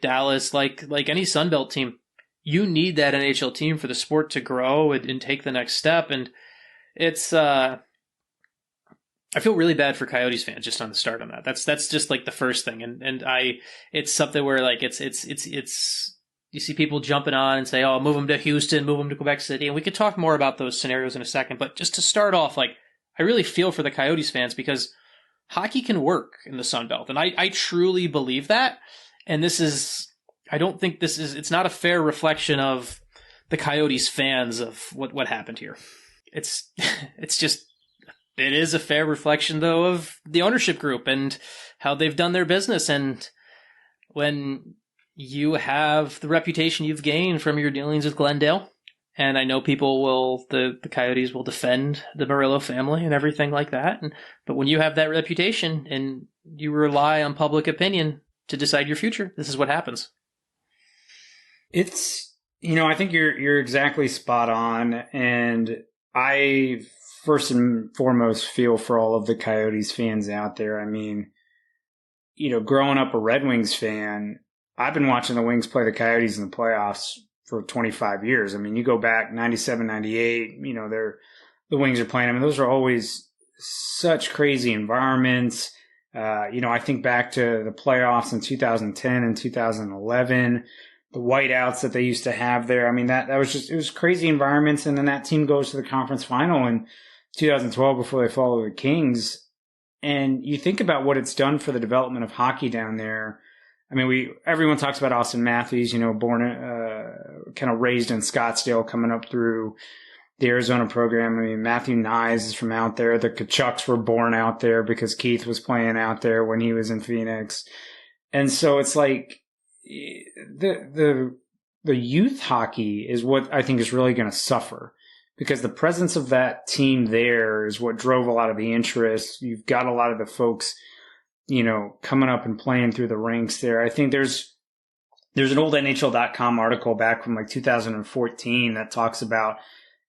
Dallas, like any Sun Belt team, you need that NHL team for the sport to grow and take the next step. And it's I feel really bad for Coyotes fans just on the start on that. That's just like the first thing, and it's something where like it's you see people jumping on and say, oh, move them to Houston, move them to Quebec City, and we could talk more about those scenarios in a second. But just to start off, like I really feel for the Coyotes fans because hockey can work in the Sun Belt, and I truly believe that. And I don't think it's not a fair reflection of the Coyotes fans of what happened here. It's just, it is a fair reflection though of the ownership group and how they've done their business. And when you have the reputation you've gained from your dealings with Glendale, and I know the Coyotes will defend the Murillo family and everything like that. But when you have that reputation and you rely on public opinion to decide your future, this is what happens. It's, I think you're exactly spot on. And I first and foremost feel for all of the Coyotes fans out there. I mean, growing up a Red Wings fan, I've been watching the Wings play the Coyotes in the playoffs for 25 years. I mean, you go back 97, 98, the Wings are playing. I mean, those are always such crazy environments. I think back to the playoffs in 2010 and 2011, the whiteouts that they used to have there. I mean, that was it was crazy environments. And then that team goes to the conference final in 2012 before they follow the Kings. And you think about what it's done for the development of hockey down there. I mean, everyone talks about Austin Matthews, born, kind of raised in Scottsdale, coming up through the Arizona program. I mean, Matthew Nyes is from out there. The Kachucks were born out there because Keith was playing out there when he was in Phoenix. And so it's like the youth hockey is what I think is really going to suffer, because the presence of that team there is what drove a lot of the interest. You've got a lot of the folks coming up and playing through the ranks there. I think there's an old NHL.com article back from like 2014 that talks about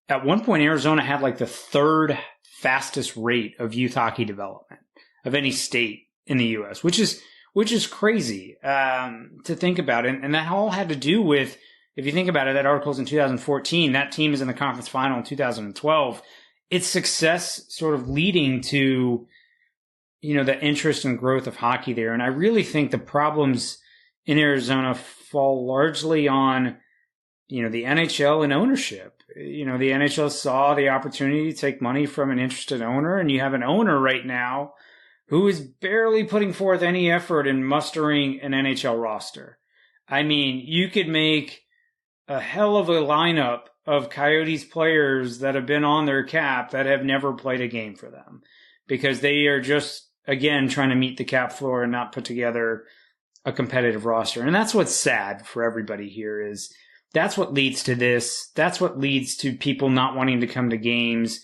at one point Arizona had like the third fastest rate of youth hockey development of any state in the U.S., which is crazy to think about. And that all had to do with, if you think about it, that article's in 2014. That team is in the conference final in 2012. Its success sort of leading to the interest and growth of hockey there. And I really think the problems in Arizona fall largely on, the NHL and ownership. The NHL saw the opportunity to take money from an interested owner, and you have an owner right now who is barely putting forth any effort in mustering an NHL roster. I mean, you could make a hell of a lineup of Coyotes players that have been on their cap that have never played a game for them, because they are just, again, trying to meet the cap floor and not put together a competitive roster. And that's what's sad for everybody here is that's what leads to this. That's what leads to people not wanting to come to games.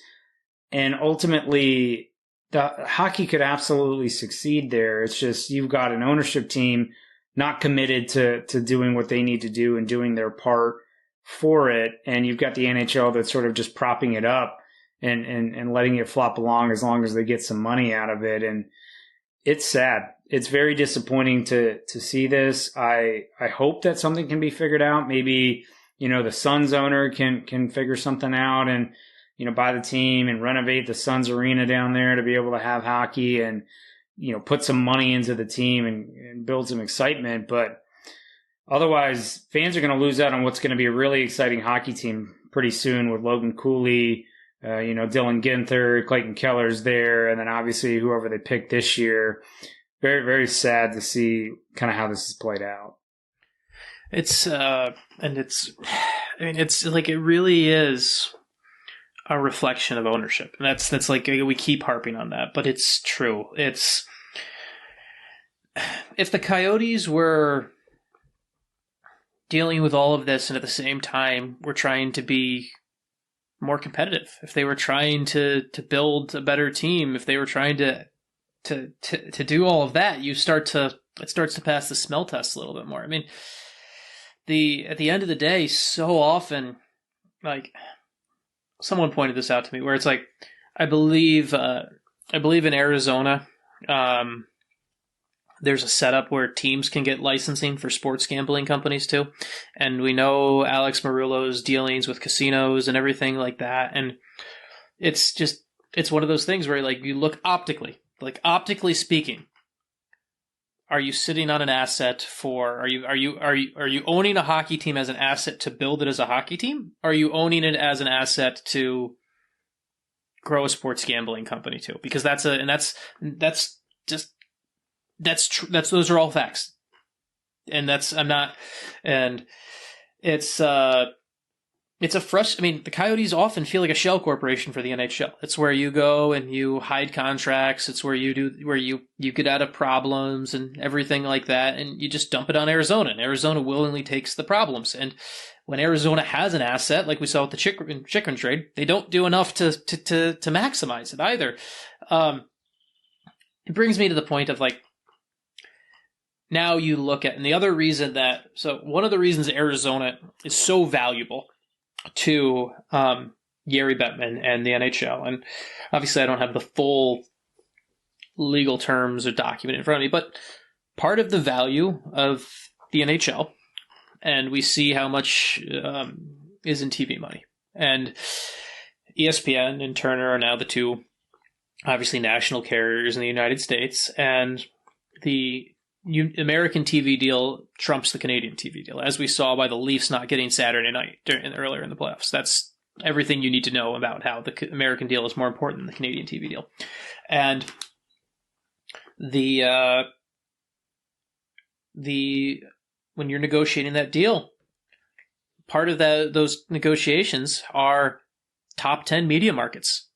And ultimately, the hockey could absolutely succeed there. It's just you've got an ownership team not committed to doing what they need to do and doing their part for it. And you've got the NHL that's sort of just propping it up and letting it flop along as long as they get some money out of it. And it's sad. It's very disappointing to see this. I hope that something can be figured out. Maybe, the Suns owner can figure something out and, buy the team and renovate the Suns arena down there to be able to have hockey and, put some money into the team and build some excitement. But otherwise, fans are going to lose out on what's going to be a really exciting hockey team pretty soon with Logan Cooley, Dylan Ginther, Clayton Keller's there, and then obviously whoever they pick this year. Very, very sad to see kind of how this is played out. It's like it really is a reflection of ownership. And that's like, we keep harping on that, but it's true. It's, if the Coyotes were dealing with all of this and at the same time were trying to be more competitive, if they were trying to build a better team, if they were trying to do all of that, it starts to pass the smell test a little bit more. I mean, at the end of the day, so often, like someone pointed this out to me, where it's like, I believe I believe in Arizona, there's a setup where teams can get licensing for sports gambling companies too. And we know Alex Marullo's dealings with casinos and everything like that. And it's one of those things where like you look optically speaking, are you sitting on an asset are you owning a hockey team as an asset to build it as a hockey team? Are you owning it as an asset to grow a sports gambling company too? Because those are all facts. And it's a the Coyotes often feel like a shell corporation for the NHL. It's where you go and you hide contracts. It's where you get out of problems and everything like that, and you just dump it on Arizona, and Arizona willingly takes the problems. And when Arizona has an asset, like we saw with the Chychrun trade, they don't do enough to maximize it either. It brings me to the point of like, now you look at, and the other reason one of the reasons Arizona is so valuable to Gary Bettman and the NHL, and obviously I don't have the full legal terms or document in front of me, but part of the value of the NHL, and we see how much is in TV money, and ESPN and Turner are now the two obviously national carriers in the United States, and the American TV deal trumps the Canadian TV deal, as we saw by the Leafs not getting Saturday night earlier in the playoffs. That's everything you need to know about how the American deal is more important than the Canadian TV deal. And when you're negotiating that deal, part of those negotiations are top 10 media markets.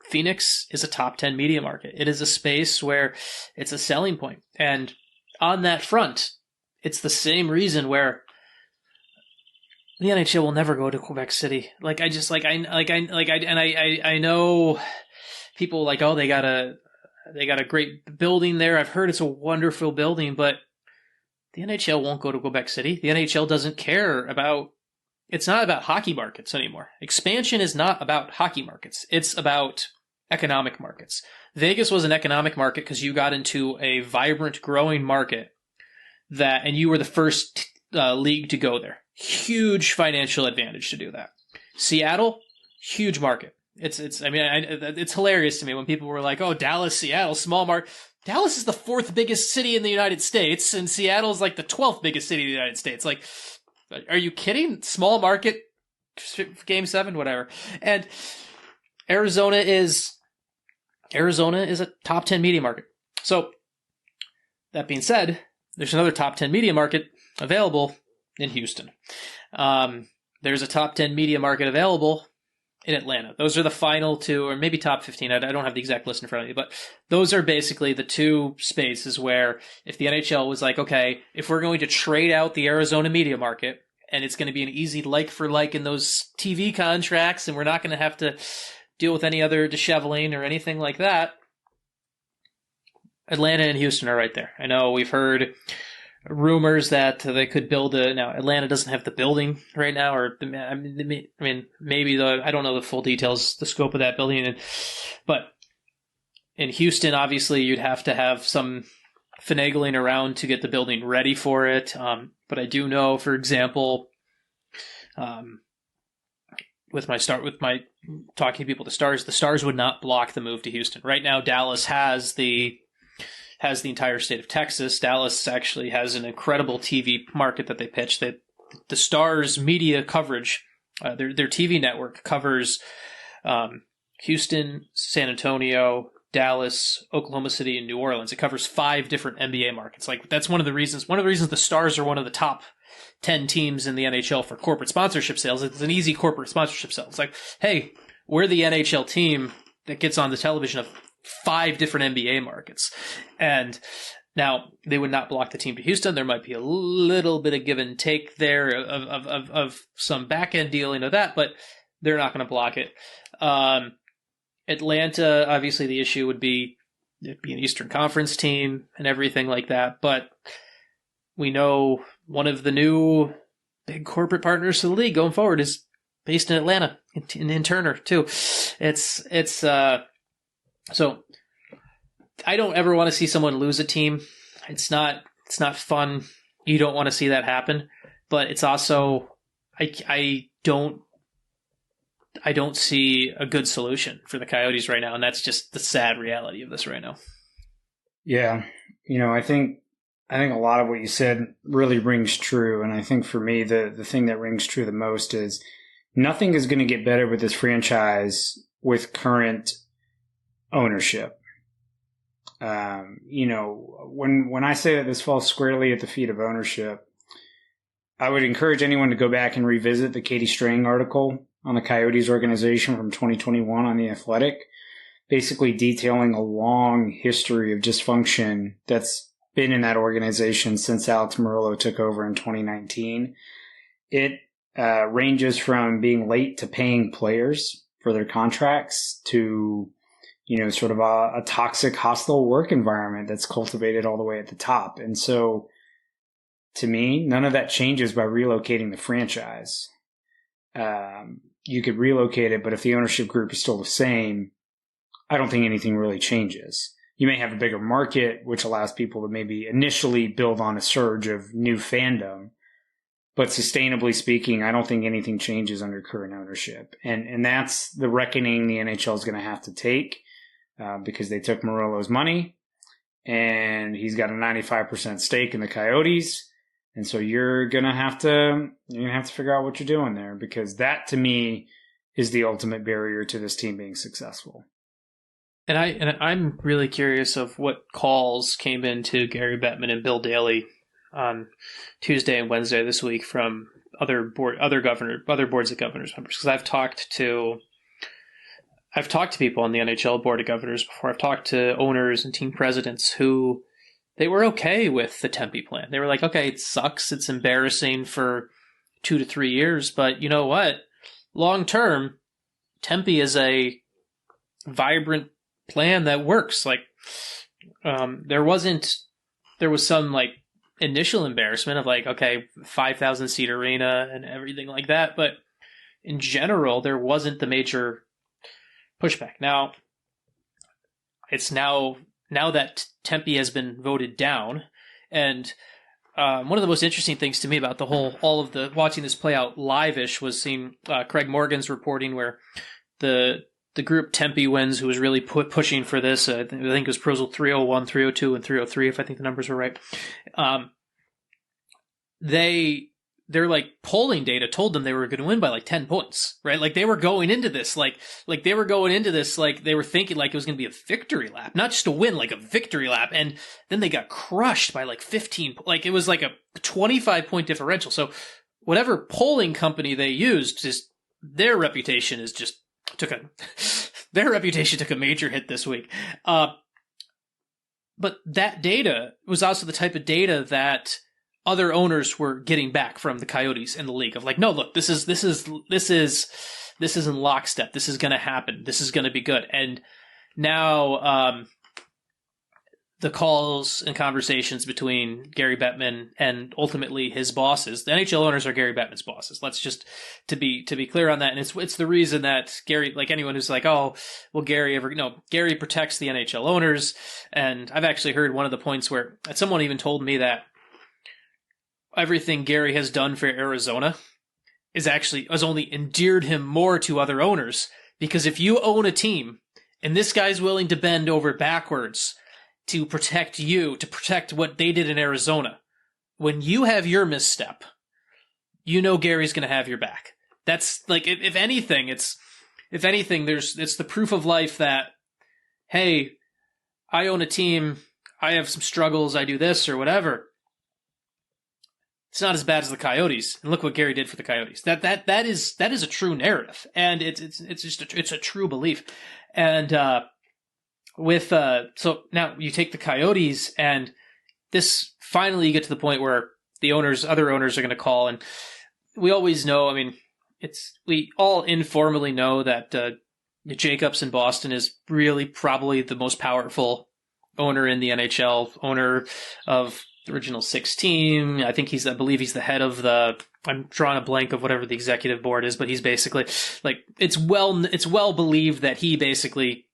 Phoenix is a top 10 media market. It is a space where it's a selling point. And on that front, it's the same reason where the NHL will never go to Quebec City. I know people like, oh, they got a great building there. I've heard it's a wonderful building, but the NHL won't go to Quebec City. The NHL doesn't care about. It's not about hockey markets anymore. Expansion is not about hockey markets. It's about economic markets. Vegas was an economic market because you got into a vibrant, growing market and you were the first league to go there. Huge financial advantage to do that. Seattle, huge market. It's hilarious to me when people were like, "Oh, Dallas, Seattle, small market." Dallas is the 4th biggest city in the United States, and Seattle's like the 12th biggest city in the United States. Like, are you kidding? Small market, Game 7, whatever. And Arizona is a top 10 media market. So, that being said, there's another top 10 media market available in Houston. There's a top 10 media market available in Atlanta. Those are the final two, or maybe top 15. I don't have the exact list in front of me, but those are basically the two spaces where if the NHL was like, okay, if we're going to trade out the Arizona media market, and it's going to be an easy like for like in those TV contracts, and we're not going to have to deal with any other disheveling or anything like that, Atlanta and Houston are right there. I know we've heard rumors that they could build now Atlanta doesn't have the building right now, or I mean maybe I don't know the full details, the scope of that building, but in Houston, obviously you'd have to have some finagling around to get the building ready for it. But I do know, for example, with my talking to people, the Stars would not block the move to Houston. Right now, Dallas has the entire state of Texas. Dallas actually has an incredible TV market that they pitch. The Stars media coverage, their TV network covers Houston, San Antonio, Dallas, Oklahoma City, and New Orleans. It covers 5 different NBA markets. Like, that's one of the reasons the Stars are one of the top 10 teams in the NHL for corporate sponsorship sales. It's an easy corporate sponsorship sale. It's like, hey, we're the NHL team that gets on the television of 5 different NBA markets. And now they would not block the team to Houston. There might be a little bit of give and take there of some back end dealing of that, but they're not going to block it. Atlanta, obviously the issue would be it'd be an Eastern Conference team and everything like that, but we know one of the new big corporate partners to the league going forward is based in Atlanta, in Turner too. So I don't ever want to see someone lose a team. It's not fun. You don't want to see that happen. But it's also I don't see a good solution for the Coyotes right now, and that's just the sad reality of this right now. Yeah, I think a lot of what you said really rings true, and I think for me the thing that rings true the most is nothing is going to get better with this franchise with current ownership. When I say that this falls squarely at the feet of ownership, I would encourage anyone to go back and revisit the Katie Strang article on the Coyotes organization from 2021 on The Athletic, basically detailing a long history of dysfunction that's been in that organization since Alex Murillo took over in 2019. It ranges from being late to paying players for their contracts to sort of a toxic, hostile work environment that's cultivated all the way at the top. And so, to me, none of that changes by relocating the franchise. You could relocate it, but if the ownership group is still the same, I don't think anything really changes. You may have a bigger market, which allows people to maybe initially build on a surge of new fandom. But sustainably speaking, I don't think anything changes under current ownership. And that's the reckoning the NHL is going to have to take. Because they took Murillo's money, and he's got a 95% stake in the Coyotes, and so you're gonna have to figure out what you're doing there, because that to me is the ultimate barrier to this team being successful. And I'm really curious of what calls came into Gary Bettman and Bill Daley on Tuesday and Wednesday this week from other boards of governors members, because I've talked to people on the NHL Board of Governors before. I've talked to owners and team presidents who they were okay with the Tempe plan. They were like, okay, it sucks. It's embarrassing for 2 to 3 years, but you know what? Long term, Tempe is a vibrant plan that works. Like, there was some like initial embarrassment of like, okay, 5,000 seat arena and everything like that. But in general, there wasn't the major pushback. Now, it's now that Tempe has been voted down, and one of the most interesting things to me about watching this play out live-ish was seeing Craig Morgan's reporting where the group Tempe Wins, who was really pushing for this, I think it was Proposal 301, 302, and 303, if I think the numbers are right. Their like polling data told them they were going to win by like 10 points, right? Like they were going into this, like they were thinking like it was going to be a victory lap, not just a win, like a victory lap. And then they got crushed by like 15, like it was like a 25 point differential. So whatever polling company they used, just their reputation took a major hit this week. But that data was also the type of data that other owners were getting back from the Coyotes and the league of like, no, look, this is in lockstep. This is going to happen. This is going to be good. And now, the calls and conversations between Gary Bettman and ultimately his bosses, the NHL owners are Gary Bettman's bosses. Let's just to be clear on that. And it's the reason that Gary, like anyone who's like, oh, will Gary ever, Gary protects the NHL owners. And I've actually heard one of the points where someone even told me that everything Gary has done for Arizona has only endeared him more to other owners, because if you own a team and this guy's willing to bend over backwards to protect you, to protect what they did in Arizona, when you have your misstep, Gary's going to have your back. That's like, if anything, it's the proof of life that, hey, I own a team, I have some struggles, I do this or whatever. It's not as bad as the Coyotes, and look what Gary did for the Coyotes. That is a true narrative, and it's a true belief. And so now you take the Coyotes, and this finally you get to the point where other owners are going to call, and we always know. I mean, we all informally know that Jacobs in Boston is really probably the most powerful owner in the NHL, owner of the original 6 team. I believe he's the head of I'm drawing a blank of whatever the executive board is, but he's basically like, it's well believed that he basically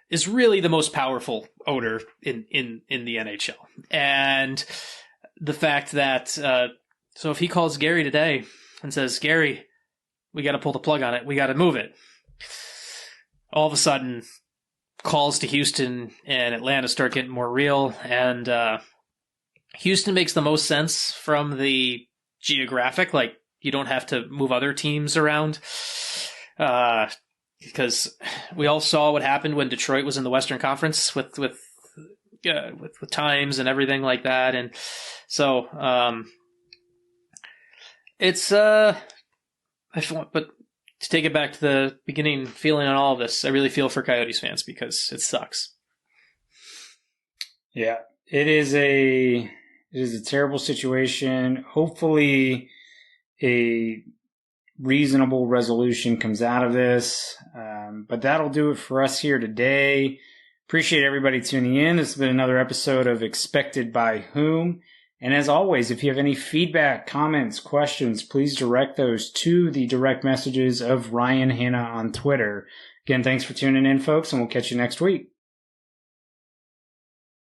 is really the most powerful owner in the NHL. And the fact that, so if he calls Gary today and says, Gary, we got to pull the plug on it, we got to move it, all of a sudden calls to Houston and Atlanta start getting more real. And Houston makes the most sense from the geographic, like you don't have to move other teams around. Because we all saw what happened when Detroit was in the Western Conference with times and everything like that, and so it's but to take it back to the beginning feeling on all of this, I really feel for Coyotes fans because it sucks. Yeah, it is a terrible situation. Hopefully, a reasonable resolution comes out of this. But that'll do it for us here today. Appreciate everybody tuning in. This has been another episode of Expected by Whom. And as always, if you have any feedback, comments, questions, please direct those to the direct messages of Ryan Hanna on Twitter. Again, thanks for tuning in, folks, and we'll catch you next week.